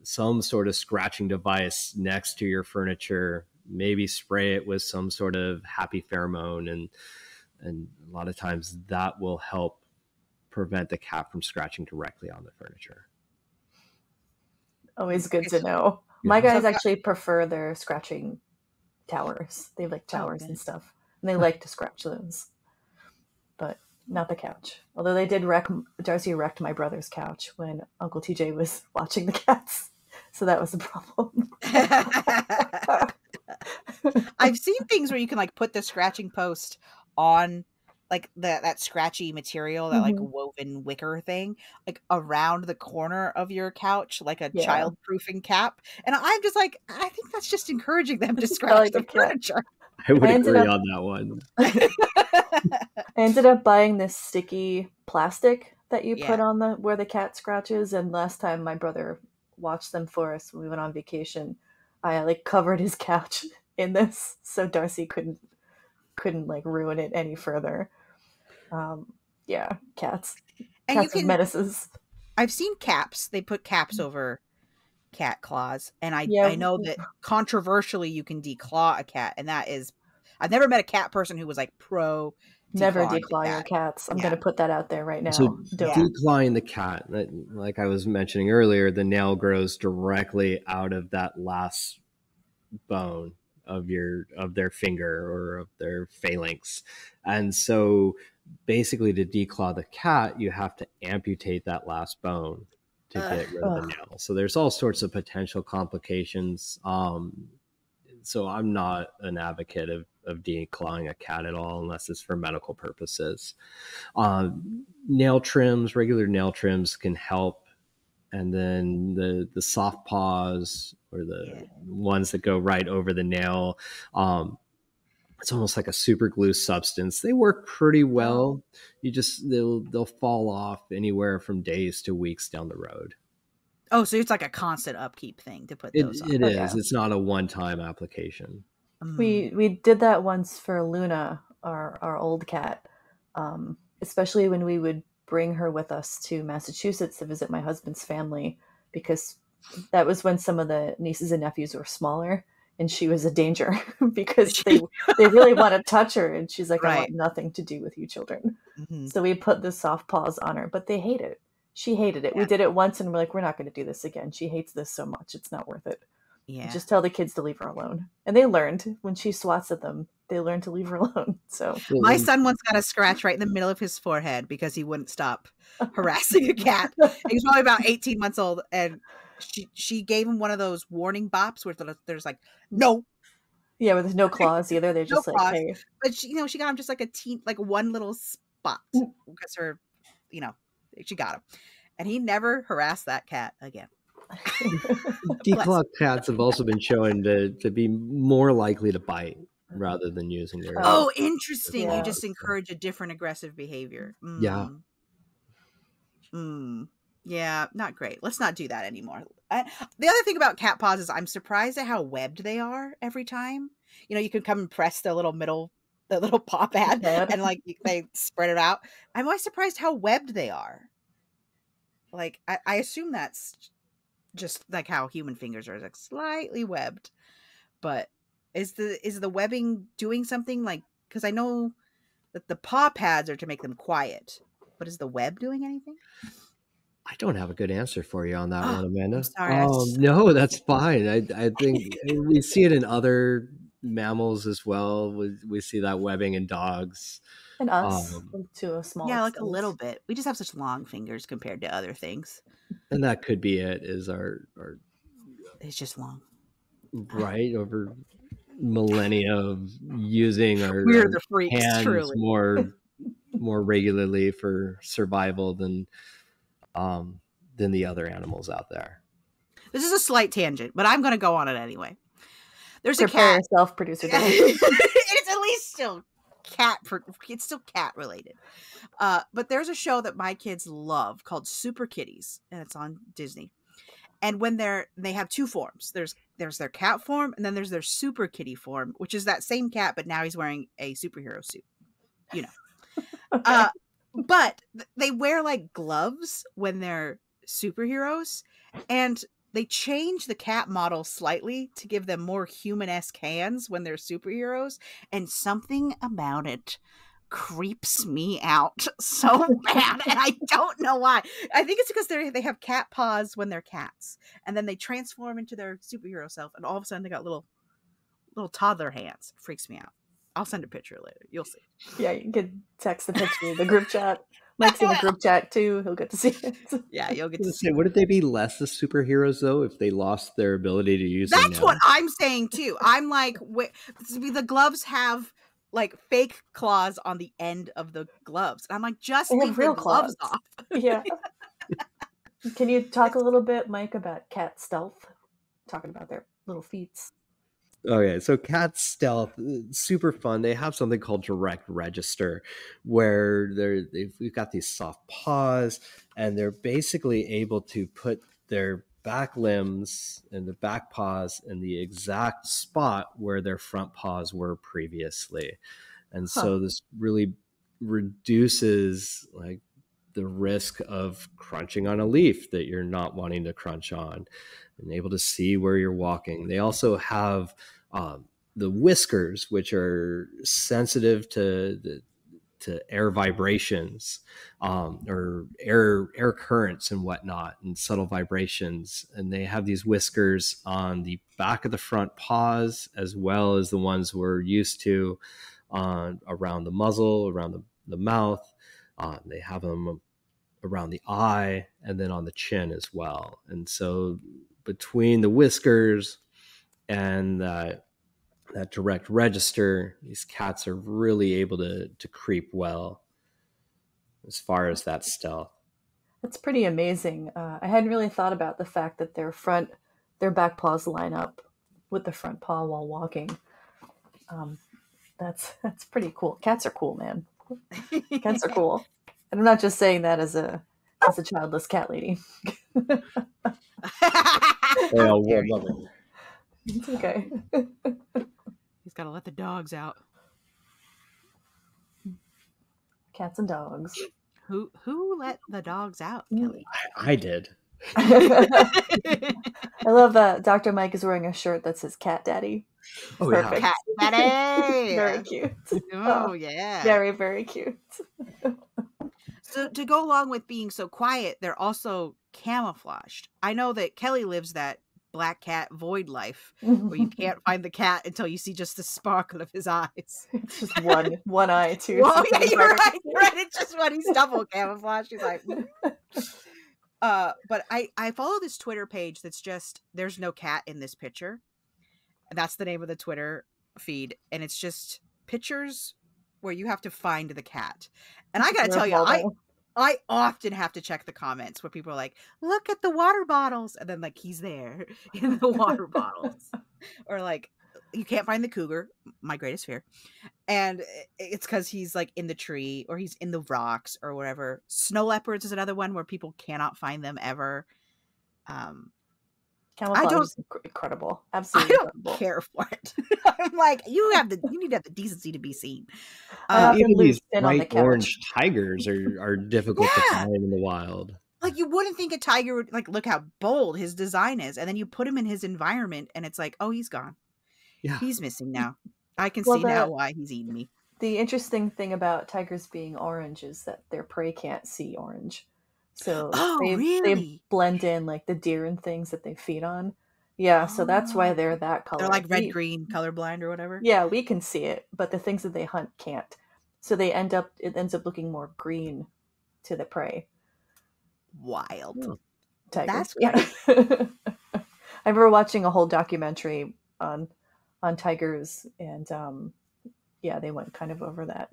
some sort of scratching device next to your furniture, maybe spray it with some sort of happy pheromone, and a lot of times that will help prevent the cat from scratching directly on the furniture. Always good to know. My guys actually prefer their scratching towers. They like towers and stuff. And they like to scratch those. But not the couch. Although they did Darcy wrecked my brother's couch when Uncle TJ was watching the cats. So that was a problem. I've seen things where you can like put the scratching post on like that scratchy material, that like woven wicker thing, like around the corner of your couch, like a child-proofing cap. And I'm just like, I think that's just encouraging them to scratch the furniture. I would agree on that one. I ended up buying this sticky plastic that you put on where the cat scratches. And last time my brother watched them for us when we went on vacation, I like covered his couch in this so Darcy couldn't like ruin it any further. Cats are menaces. I've seen caps. They put caps over cat claws, and I know that controversially you can declaw a cat, and that is, I've never met a cat person who was like pro never declaw your cats. I'm going to put that out there right now. So declawing the cat, like I was mentioning earlier, the nail grows directly out of that last bone of their finger or of their phalanx. And so basically to declaw the cat, you have to amputate that last bone to get rid of the nail. So there's all sorts of potential complications. So I'm not an advocate of declawing a cat at all, unless it's for medical purposes. Nail trims, regular nail trims can help. And then the soft paws, or the ones that go right over the nail, it's almost like a super glue substance. They work pretty well. They'll fall off anywhere from days to weeks down the road. Oh, so it's like a constant upkeep thing to put those on. It is. It's not a one-time application. We did that once for Luna, our old cat, especially when we would bring her with us to Massachusetts to visit my husband's family, because that was when some of the nieces and nephews were smaller, and she was a danger because they really want to touch her, and she's like, I want nothing to do with you children. So we put the soft paws on her, but they hate it. She hated it. We did it once and we're like, we're not going to do this again. She hates this so much. It's not worth it. Just tell the kids to leave her alone. And they learned when she swats at them, they learned to leave her alone. So my son once got a scratch right in the middle of his forehead because he wouldn't stop harassing a cat. He was probably about 18 months old, and she gave him one of those warning bops where there's like, no. Yeah, where there's no claws either. They're just like, hey. But she got him just like one little spot because her, She got him. And he never harassed that cat again. Declawed cats have also been shown to be more likely to bite rather than using their... Oh, interesting. Yeah. You just encourage a different aggressive behavior. Yeah. Yeah, not great. Let's not do that anymore. The other thing about cat paws is I'm surprised at how webbed they are every time. You know, you can come and press the little paw pad and like they spread it out. I'm always surprised how webbed they are. Like, I assume that's just like how human fingers are, like slightly webbed. But is the webbing doing something? Like, because I know that the paw pads are to make them quiet, but is the web doing anything? I don't have a good answer for you on that one, Amanda. I'm sorry. No, that's fine. I think we see it in other mammals as well. We see that webbing in dogs. And us, to a small extent. Like a little bit. We just have such long fingers compared to other things. And that could be it, is our it's just long. Right, over millennia of using our the freaks, hands truly. more regularly for survival than the other animals out there. This is a slight tangent, but I'm going to go on it anyway. There's a cat. Yourself, producer. It's at least still cat. It's still cat related. But there's a show that my kids love called Super Kitties, and it's on Disney. And when they have two forms. There's their cat form, and then there's their super kitty form, which is that same cat, but now he's wearing a superhero suit. You know. Okay. But they wear like gloves when they're superheroes, and they change the cat model slightly to give them more human-esque hands when they're superheroes, and something about it creeps me out so bad, and I don't know why. I think it's because they have cat paws when they're cats, and then they transform into their superhero self, and all of a sudden they got little toddler hands. It freaks me out. I'll send a picture later. You'll see. Yeah, you can text the picture in the group chat. Mike's in the group chat too. He'll get to see it. Yeah, you'll get to see it. Wouldn't they be less the superheroes though if they lost their ability to use them? That's what I'm saying too. I'm like, the gloves have like fake claws on the end of the gloves. And I'm like, just leave real gloves off. Yeah. Can you talk a little bit, Mike, about cat stealth? Talking about their little feet. Okay, so cat stealth, super fun. They have something called direct register, where we've got these soft paws, and they're basically able to put their back limbs and the back paws in the exact spot where their front paws were previously. And so this really reduces like the risk of crunching on a leaf that you're not wanting to crunch on, and able to see where you're walking. They also have the whiskers, which are sensitive to air vibrations, or air currents and whatnot, and subtle vibrations. And they have these whiskers on the back of the front paws, as well as the ones we're used to around the muzzle, around the mouth. They have them around the eye, and then on the chin as well. And so between the whiskers and that direct register, these cats are really able to creep well as far as that stealth. That's pretty amazing. I hadn't really thought about the fact that their back paws line up with the front paw while walking. That's pretty cool. Cats are cool, man. Cats are cool. And I'm not just saying that as a childless cat lady. It's okay. He's got to let the dogs out. Cats and dogs. Who let the dogs out, Kelly? I did. I love that Dr. Mike is wearing a shirt that says Cat Daddy. Oh, perfect. Yeah. Cat Daddy. Very cute. Oh, yeah. Very, very cute. So to go along with being so quiet, they're also camouflaged. I know that Kelly lives that black cat void life where you can't find the cat until you see just the sparkle of his eyes. It's just one eye too. Oh yeah, you're right. It's just when he's double camouflaged. He's like, but I follow this Twitter page that's just there's no cat in this picture. And that's the name of the Twitter feed, and it's just pictures where you have to find the cat. And I gotta tell you, I often have to check the comments where people are like, look at the water bottles. And then like, he's there in the water bottles. Or like, you can't find the cougar, my greatest fear. And it's because he's like in the tree or he's in the rocks or whatever. Snow leopards is another one where people cannot find them ever. Camouflage is incredible. Absolutely incredible. Care for it. I'm like, you need to have the decency to be seen. Even these bright orange tigers are difficult to find in the wild. Like, you wouldn't think a tiger would, like, look how bold his design is, and then you put him in his environment and it's like, oh, he's gone. Yeah, he's missing now. I can see now why he's eating me. The interesting thing about tigers being orange is that their prey can't see orange. So they blend in like the deer and things that they feed on. Yeah, so that's why they're that color. They're like red-green colorblind or whatever. Yeah, we can see it, but the things that they hunt can't. So it ends up looking more green to the prey. Wild. Tigers. I remember watching a whole documentary on tigers, and they went kind of over that.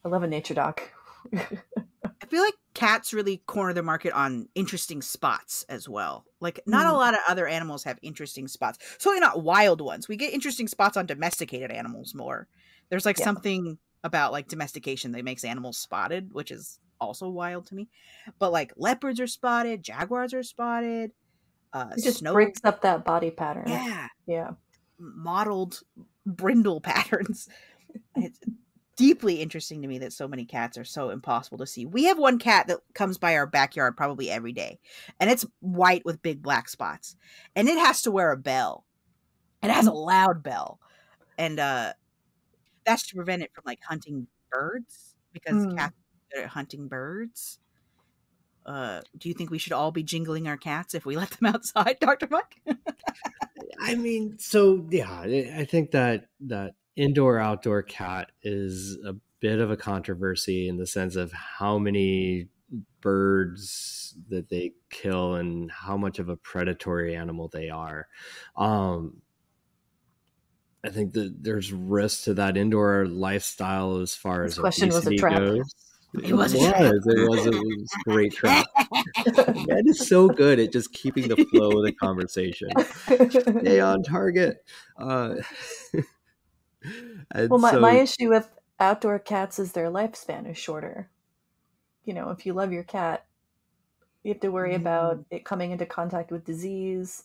I love a nature doc. I feel like cats really corner the market on interesting spots as well. Like, not a lot of other animals have interesting spots. Certainly not wild ones. We get interesting spots on domesticated animals more. There's like something about like domestication that makes animals spotted, which is also wild to me. But like leopards are spotted, jaguars are spotted. It just breaks up that body pattern. Yeah. Mottled brindle patterns. It's deeply interesting to me that so many cats are so impossible to see. We have one cat that comes by our backyard probably every day, and it's white with big black spots, and it has to wear a bell, and it has a loud bell, and that's to prevent it from like hunting birds, because cats are good at hunting birds. Do you think we should all be jingling our cats if we let them outside, Dr. Mike? I mean, so yeah, I think that indoor-outdoor cat is a bit of a controversy in the sense of how many birds that they kill and how much of a predatory animal they are. I think that there's risk to that indoor lifestyle as far as question was a trap. Goes. It was a great trap. That is so good at just keeping the flow of the conversation. Stay on target. My issue with outdoor cats is their lifespan is shorter. You know, if you love your cat, you have to worry about it coming into contact with disease,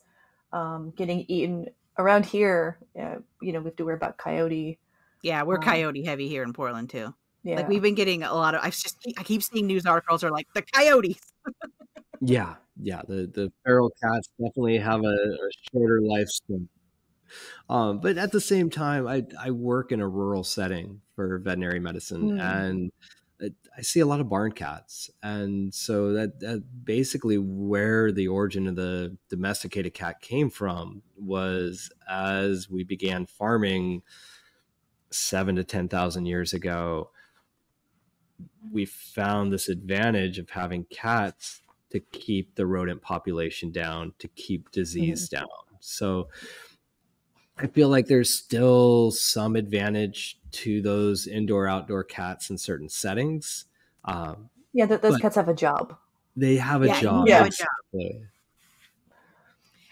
getting eaten. Around here, we have to worry about coyote. Yeah, we're coyote heavy here in Portland too. Yeah. Like, we've been getting a lot of. I keep seeing news articles are like the coyotes. Yeah. The feral cats definitely have a shorter lifespan. But at the same time, I work in a rural setting for veterinary medicine, and I see a lot of barn cats. And so that basically where the origin of the domesticated cat came from was as we began farming 7,000 to 10,000 years ago, we found this advantage of having cats to keep the rodent population down, to keep disease down. So I feel like there's still some advantage to those indoor-outdoor cats in certain settings. Those cats have a job. They have a job. Yeah.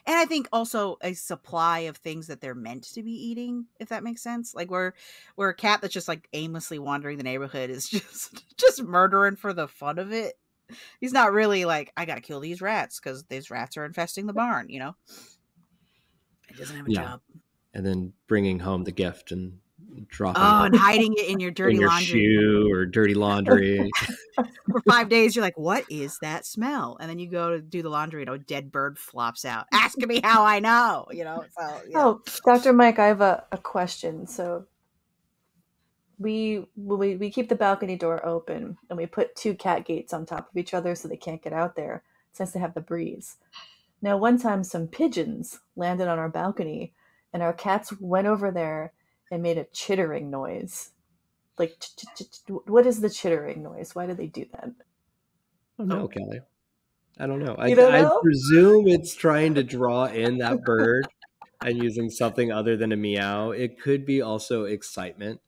And I think also a supply of things that they're meant to be eating, if that makes sense. Like, we're a cat that's just like aimlessly wandering the neighborhood is just murdering for the fun of it. He's not really like, I gotta kill these rats because these rats are infesting the barn, you know? It doesn't have a job. And then bringing home the gift and dropping and hiding it in your dirty laundry shoe or dirty laundry. For 5 days, you're like, what is that smell? And then you go to do the laundry and a dead bird flops out. Asking me how I know, you know. So, yeah. Oh, Dr. Mike, I have a question. So we keep the balcony door open and we put 2 cat gates on top of each other so they can't get out there. It's nice to have the breeze. Now, one time some pigeons landed on our balcony and our cats went over there and made a chittering noise. Like, what is the chittering noise? Why do they do that? I don't know, Kelly. I don't know. You don't know? I presume it's trying to draw in that bird and using something other than a meow. It could be also excitement.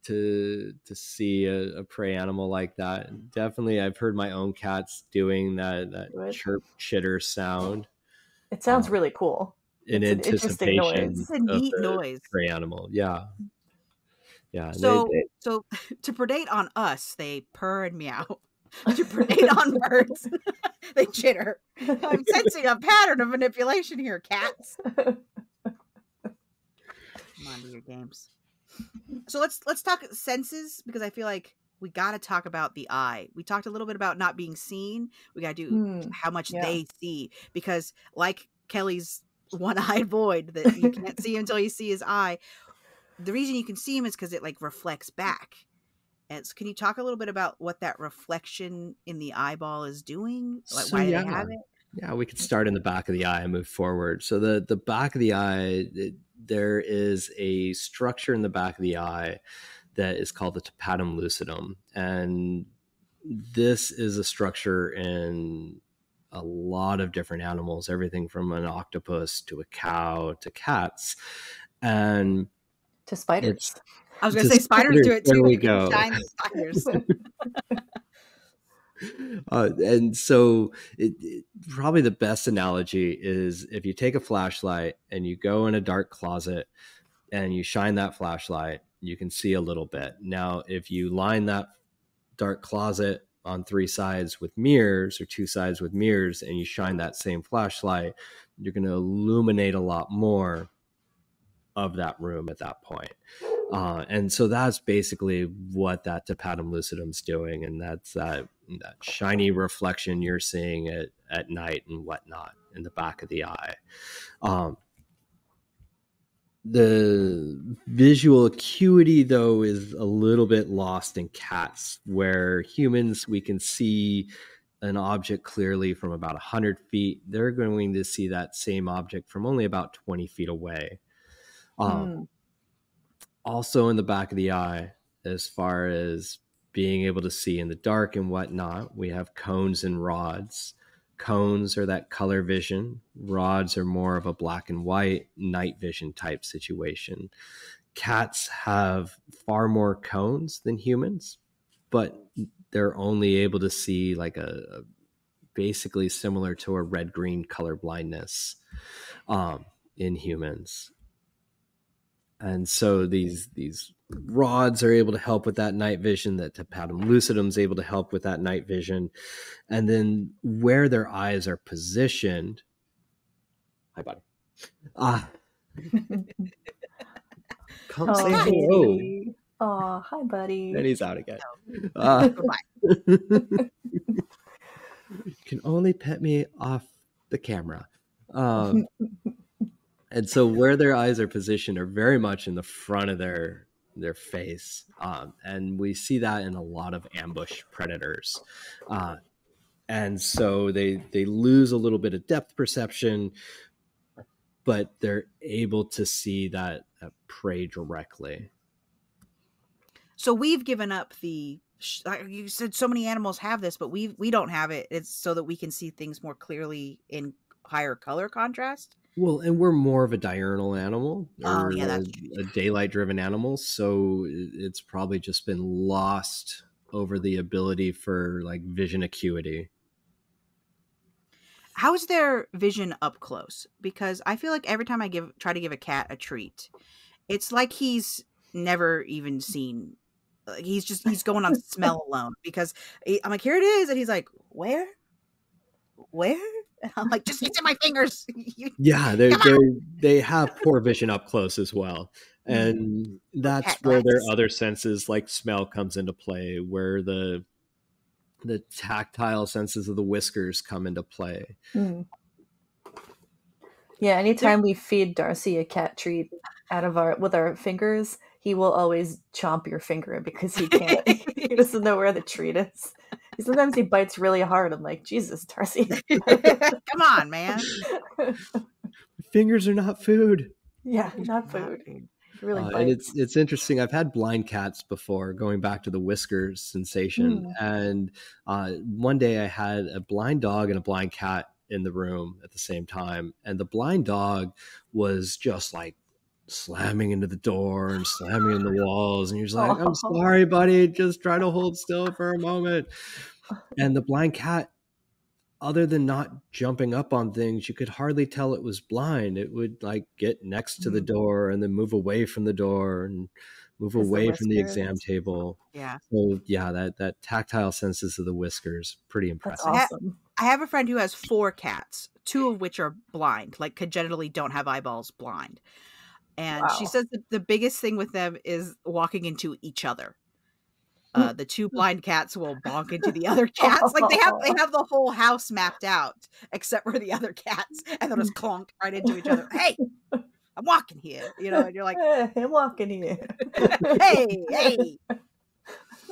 to see a prey animal like that. Definitely, I've heard my own cats doing that chirp chitter sound. It sounds really cool. In it's anticipation an interesting noise. It's a neat noise. Prey animal. Yeah. So to predate on us, they purr and meow. To predate on birds, they chitter. I'm sensing a pattern of manipulation here, cats. Come on to your games. So let's talk senses, because I feel like we got to talk about the eye. We talked a little bit about not being seen. We got to do how much they see, because like Kelly's one-eyed void that you can't see until you see his eye. The reason you can see him is because it like reflects back. And so can you talk a little bit about what that reflection in the eyeball is doing? Like, why do they have it? Yeah, we could start in the back of the eye and move forward. So the back of the eye, there is a structure in the back of the eye that is called the tapetum lucidum. And this is a structure in a lot of different animals, everything from an octopus to a cow to cats and to spiders. I was going to say spiders do it too. There we go. Shine spiders. And so probably the best analogy is if you take a flashlight and you go in a dark closet and you shine that flashlight, you can see a little bit. Now, if you line that dark closet on 3 sides with mirrors or 2 sides with mirrors and you shine that same flashlight, you're going to illuminate a lot more of that room at that point. And so that's basically what that tapetum lucidum's doing. And that's that shiny reflection you're seeing at night and whatnot in the back of the eye. The visual acuity, though, is a little bit lost in cats, where humans, we can see an object clearly from about 100 feet. They're going to see that same object from only about 20 feet away. Also in the back of the eye, as far as being able to see in the dark and whatnot, we have cones and rods. Cones are that color vision. Rods are more of a black and white night vision type situation. Cats have far more cones than humans, but they're only able to see like a basically similar to a red-green color blindness in humans. And so these rods are able to help with that night vision. That tapetum lucidum is able to help with that night vision. And then where their eyes are positioned. Hi, buddy. Come say hello. Oh, hi, buddy. And he's out again. Goodbye. You can only pet me off the camera. And so where their eyes are positioned are very much in the front of their face. And we see that in a lot of ambush predators. And so they lose a little bit of depth perception, but they're able to see that prey directly. So we've given up you said so many animals have this, but we don't have it. It's so that we can see things more clearly in higher color contrast. Well, and we're more of a diurnal animal or that's a daylight-driven animal, so it's probably just been lost over the ability for like vision acuity. How is their vision up close? Because I feel like every time I try to give a cat a treat, it's like he's never even seen. He's going on smell alone. Because I'm like, here it is, and he's like, where? And I'm like, just it's in my fingers. Yeah, they have poor vision up close as well. And that's where their other senses like smell comes into play, where the tactile senses of the whiskers come into play. Yeah, anytime we feed Darcy a cat treat with our fingers, he will always chomp your finger because he can't. He doesn't know where the treat is. Sometimes he bites really hard. I'm like, Jesus, Darcy. Come on, man. Fingers are not food. Yeah, not food. Really and it's interesting. I've had blind cats before, going back to the whiskers sensation. And one day I had a blind dog and a blind cat in the room at the same time. And the blind dog was just like slamming into the door and slamming in the walls. And you're just like, I'm sorry, buddy. Just try to hold still for a moment. And the blind cat, other than not jumping up on things, you could hardly tell it was blind. It would like get next to the door and then move away from the door and move away from the exam table. Yeah. So yeah, that tactile senses of the whiskers, pretty impressive. That's awesome. I have a friend who has 4 cats, 2 of which are blind, like congenitally don't have eyeballs, blind. And she says that the biggest thing with them is walking into each other. The 2 blind cats will bonk into the other cats. Like they have the whole house mapped out except for the other cats, and they'll just clonk right into each other. Hey, I'm walking here, you know, and you're like, hey, I'm walking here. hey.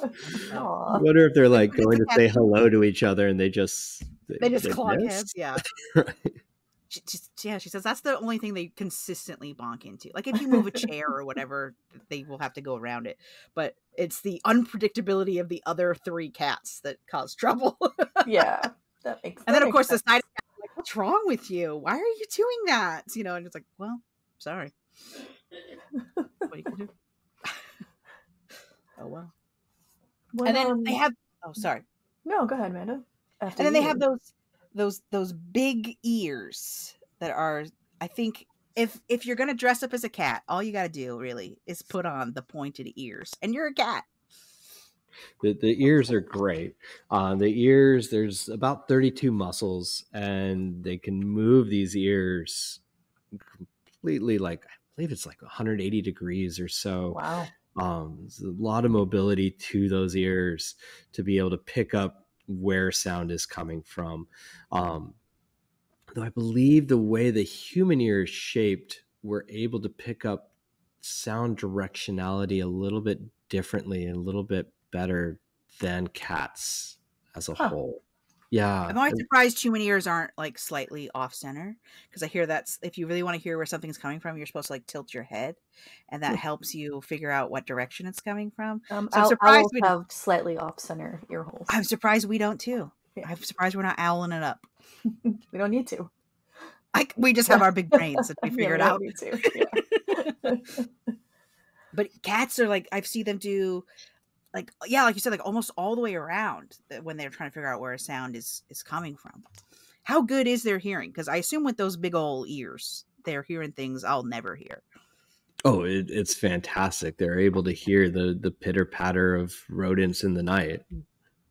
I wonder if they're like going to say hello to each other and they just clonk heads. Yeah. Right. She says that's the only thing they consistently bonk into. Like if you move a chair or whatever, they will have to go around it. But it's the unpredictability of the other 3 cats that cause trouble. Yeah, that makes. And then of course the side cat like, what's wrong with you? Why are you doing that? You know, and it's like, well, sorry. What are you gonna do? Oh well. And then they have. Oh, sorry. No, go ahead, Amanda. And then they have those big ears that are, I think, if you're gonna dress up as a cat, all you gotta do really is put on the pointed ears, and you're a cat. The ears are great. The ears, there's about 32 muscles, and they can move these ears completely, like I believe it's like 180 degrees or so. Wow. There's a lot of mobility to those ears to be able to pick up where sound is coming from. Though I believe the way the human ear is shaped, we're able to pick up sound directionality a little bit differently and a little bit better than cats as a whole. Yeah. I'm always surprised human ears aren't like slightly off center, because I hear that's if you really want to hear where something's coming from, you're supposed to like tilt your head, and that helps you figure out what direction it's coming from. So I'm surprised we have slightly off center ear holes. I'm surprised we don't too. Yeah. I'm surprised we're not owling it up. We don't need to. We just have our big brains and we figure it out. Need to. Yeah. But cats are like, I've seen them do like, yeah, like you said, like almost all the way around when they're trying to figure out where a sound is coming from. How good is their hearing? Because I assume with those big old ears, they're hearing things I'll never hear. Oh, it's fantastic. They're able to hear the pitter patter of rodents in the night.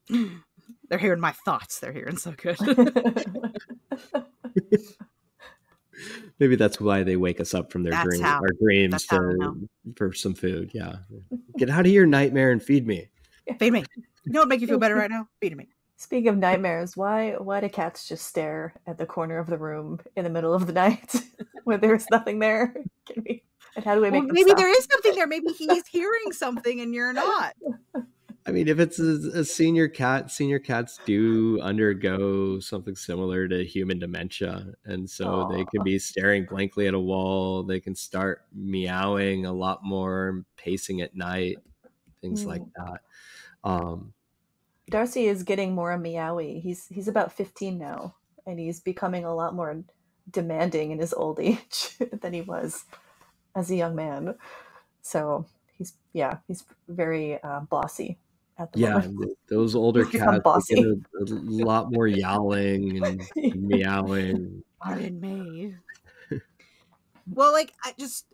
They're hearing my thoughts. They're hearing so good. Maybe that's why they wake us up from their dreams for some food. Yeah. Get out of your nightmare and feed me. Feed me. You know what would make you feel better right now? Feed me. Speaking of nightmares, why do cats just stare at the corner of the room in the middle of the night when there's nothing there? And how do we make them maybe stop? There is something there. Maybe he's hearing something and you're not. I mean, if it's a senior cats do undergo something similar to human dementia. And so they can be staring blankly at a wall. They can start meowing a lot more, pacing at night, things like that. Darcy is getting more meowy. He's about 15 now, and he's becoming a lot more demanding in his old age than he was as a young man. So he's very bossy. Those older cats get a lot more yowling and meowing. Pardon me. Well, like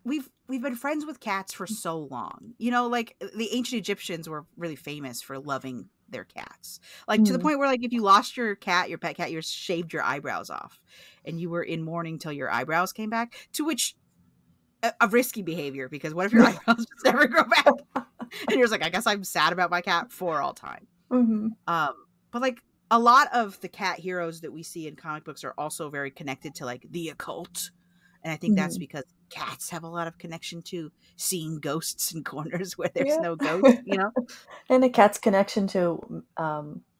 we've been friends with cats for so long. You know, like the ancient Egyptians were really famous for loving their cats. Like to the point where like if you lost your pet cat, you shaved your eyebrows off and you were in mourning till your eyebrows came back, to which a risky behavior, because what if your eyebrows just never grow back? And you're just like, I guess I'm sad about my cat for all time. But like a lot of the cat heroes that we see in comic books are also very connected to like the occult. And I think that's because cats have a lot of connection to seeing ghosts in corners where there's no ghost, you know? And a cat's connection to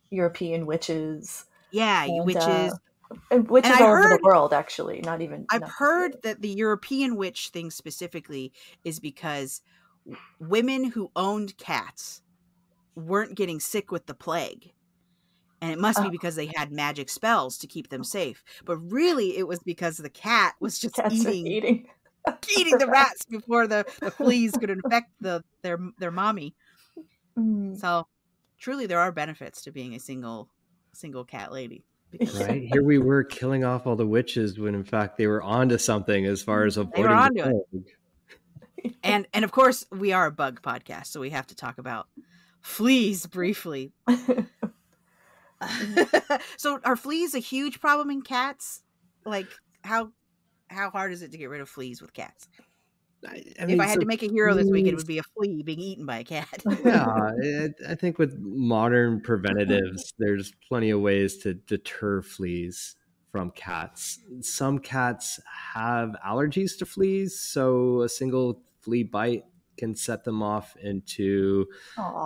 European witches. Yeah, witches. And witches all over the world, actually. I've heard that the European witch thing specifically is because women who owned cats weren't getting sick with the plague. And it must be because they had magic spells to keep them safe. But really, it was because the cat was just eating eating the rats before the fleas could infect their mommy. So truly there are benefits to being a single cat lady. Right, here we were killing off all the witches when in fact they were onto something as far as avoiding the plague. And of course we are a bug podcast, so we have to talk about fleas briefly. So are fleas a huge problem in cats? Like how hard is it to get rid of fleas with cats? I mean, if I had to make a hero this week, it would be a flea being eaten by a cat. Yeah, I think with modern preventatives, there's plenty of ways to deter fleas from cats. Some cats have allergies to fleas, so a single flea bite can set them off into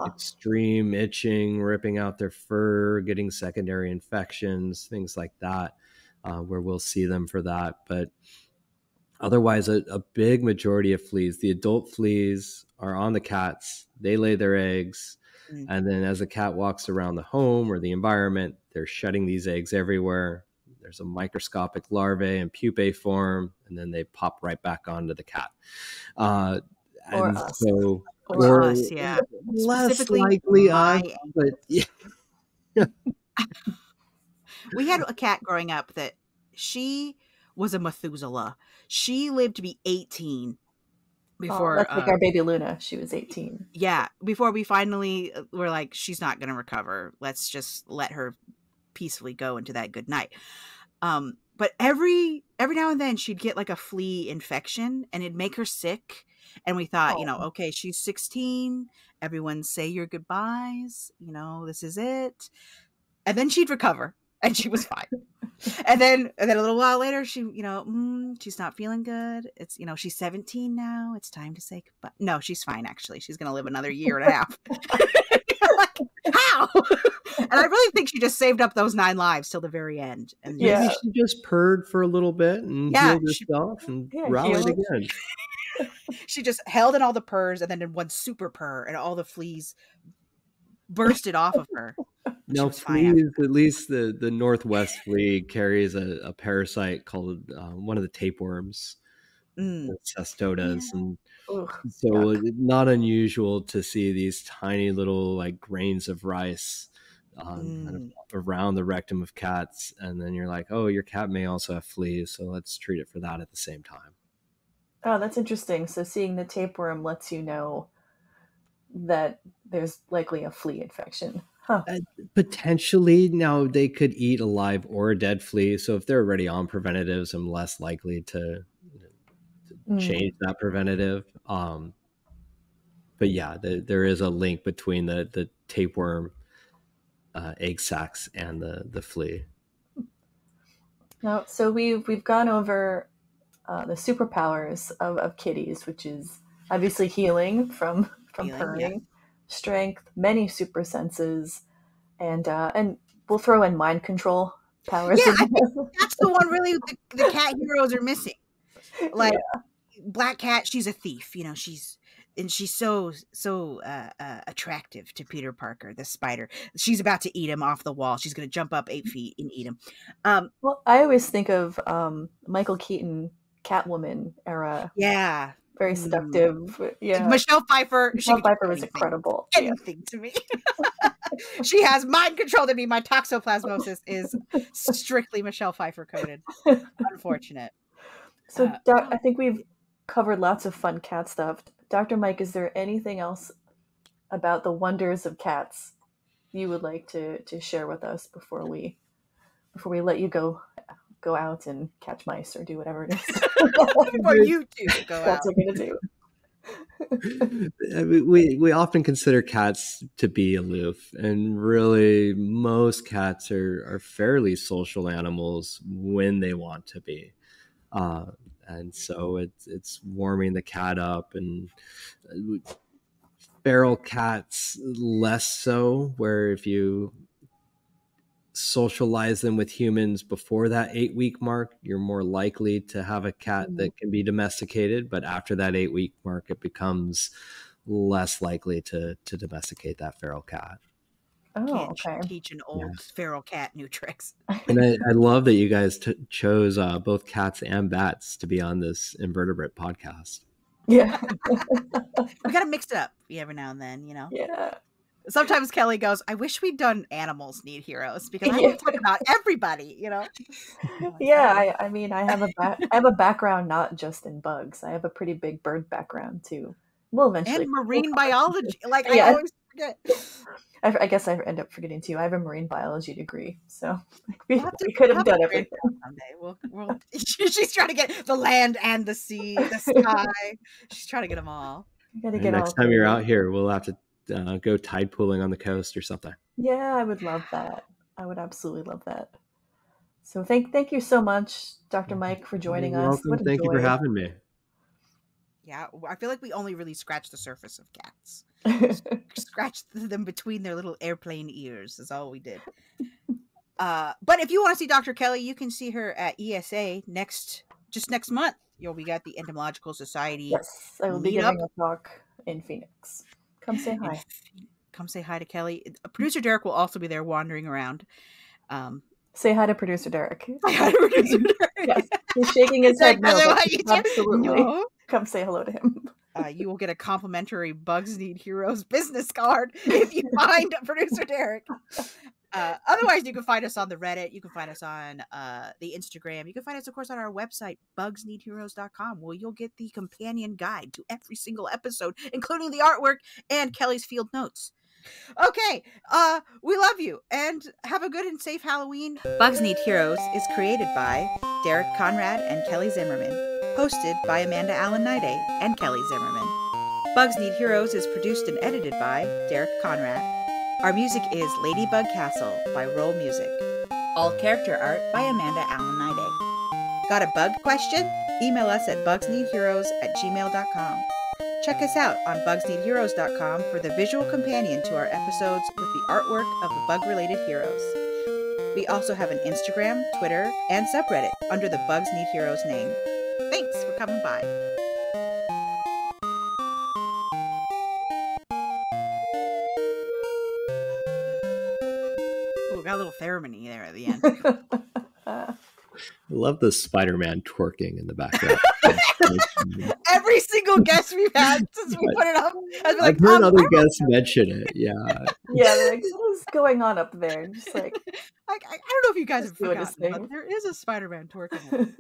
extreme itching, ripping out their fur, getting secondary infections, things like that, where we'll see them for that. But otherwise, a big majority of fleas, the adult fleas, are on the cats. They lay their eggs. And then as the cat walks around the home or the environment, they're shedding these eggs everywhere. There's a microscopic larvae and pupae form, and then they pop right back onto the cat. Or us. So, or us, yeah. Less likely us, but yeah. We had a cat growing up that she was a Methuselah. She lived to be 18 before. That's like our baby Luna. She was 18. Yeah, before we finally were like, she's not going to recover. Let's just let her peacefully go into that good night. But every now and then she'd get like a flea infection, and it'd make her sick. And we thought, okay, she's 16. Everyone say your goodbyes. This is it. And then she'd recover, and she was fine. and then a little while later, she, she's not feeling good. It's, she's 17 now. It's time to say goodbye. No, she's fine. Actually, she's going to live another year and a half. Like, how? And I really think she just saved up those 9 lives till the very end. And maybe she just purred for a little bit and healed herself and rallied again. She just held in all the purrs and then did one super purr, and all the fleas bursted off of her. No, fleas, at least the Northwest flea carries a parasite called one of the tapeworms, cestodas. Yeah. And so not unusual to see these tiny little like grains of rice kind of around the rectum of cats. And then you're like, oh, your cat may also have fleas, so let's treat it for that at the same time. Oh, that's interesting. So seeing the tapeworm lets you know that there's likely a flea infection. Huh. Potentially. Now, they could eat a live or a dead flea. So if they're already on preventatives, I'm less likely to change that preventative. But yeah, there is a link between the tapeworm egg sacs and the flea. Now, so we've gone over the superpowers of kitties, which is obviously healing from purring, strength, many super senses, and we'll throw in mind control powers. Yeah, I think that's the one really the cat heroes are missing. Like Black Cat, she's a thief. She's so attractive to Peter Parker, the spider. She's about to eat him off the wall. She's going to jump up 8 feet and eat him. Well, I always think of Michael Keaton Catwoman era. Yeah. Very seductive. Yeah. Michelle Pfeiffer. Michelle Pfeiffer was incredible. Anything to me. She has mind control to me. My toxoplasmosis is strictly Michelle Pfeiffer coded. Unfortunate. So I think we've covered lots of fun cat stuff. Dr. Mike, is there anything else about the wonders of cats you would like to share with us before we let you go out and catch mice or do whatever it is? Before you two go cats out. are going to do. We often consider cats to be aloof, and really most cats are fairly social animals when they want to be. And so it's warming the cat up, and feral cats less so, where if you socialize them with humans before that 8-week mark, you're more likely to have a cat that can be domesticated. But after that 8-week mark, it becomes less likely to domesticate that feral cat. Oh, okay. teach an old feral cat new tricks. And I love that you guys chose both cats and bats to be on this invertebrate podcast. Yeah. We got to mix it up every now and then, Yeah. Sometimes Kelly goes, I wish we'd done Animals Need Heroes because I want to talk about everybody, Yeah, I mean, I have a background not just in bugs. I have a pretty big bird background too. Well, eventually. And marine biology. Like, yeah. I always forget. I guess I end up forgetting too. I have a marine biology degree, so we could have done everything. Someday. She's trying to get the land and the sea, the sky. She's trying to get them all. Next time you're out here, we'll have to go tide pooling on the coast or something. Yeah, I would love that. I would absolutely love that. So thank you so much, Dr. Mike, for joining us. Welcome. Thank you for having me. Yeah, I feel like we only really scratched the surface of cats. Scratched them between their little airplane ears is all we did. But if you want to see Dr. Kelly, you can see her at ESA next month. You'll be at the Entomological Society. Yes, I will be giving a talk in Phoenix. Come say hi. Come say hi to Kelly. Producer Derek will also be there wandering around. Say hi to Producer Derek. Say hi to Producer Derek. Yes, he's shaking his head. No, absolutely. No. Come say hello to him. You will get a complimentary Bugs Need Heroes business card if you find Producer Derek. Otherwise, you can find us on the Reddit. You can find us on the Instagram. You can find us, of course, on our website, BugsNeedHeroes.com, where you'll get the companion guide to every single episode, including the artwork and Kelly's field notes. Okay, we love you, and have a good and safe Halloween. Bugs Need Heroes is created by Derek Conrad and Kelly Zimmerman, hosted by Amanda Niday and Kelly Zimmerman. Bugs Need Heroes is produced and edited by Derek Conrad. Our music is Ladybug Castle by Roll Music. All character art by Amanda Niday. Got a bug question? Email us at bugsneedheroes@gmail.com. Check us out on bugsneedheroes.com for the visual companion to our episodes with the artwork of the bug-related heroes. We also have an Instagram, Twitter, and subreddit under the Bugs Need Heroes name. Thanks for coming by. Ooh, got a little ceremony there at the end. I love the Spider-Man twerking in the background. Every single guest we've had since we put it up has been I've heard other guests mention it. Yeah. Yeah, they're like, what is going on up there? Just like, I don't know if you guys have forgotten, but there is a Spider-Man twerking.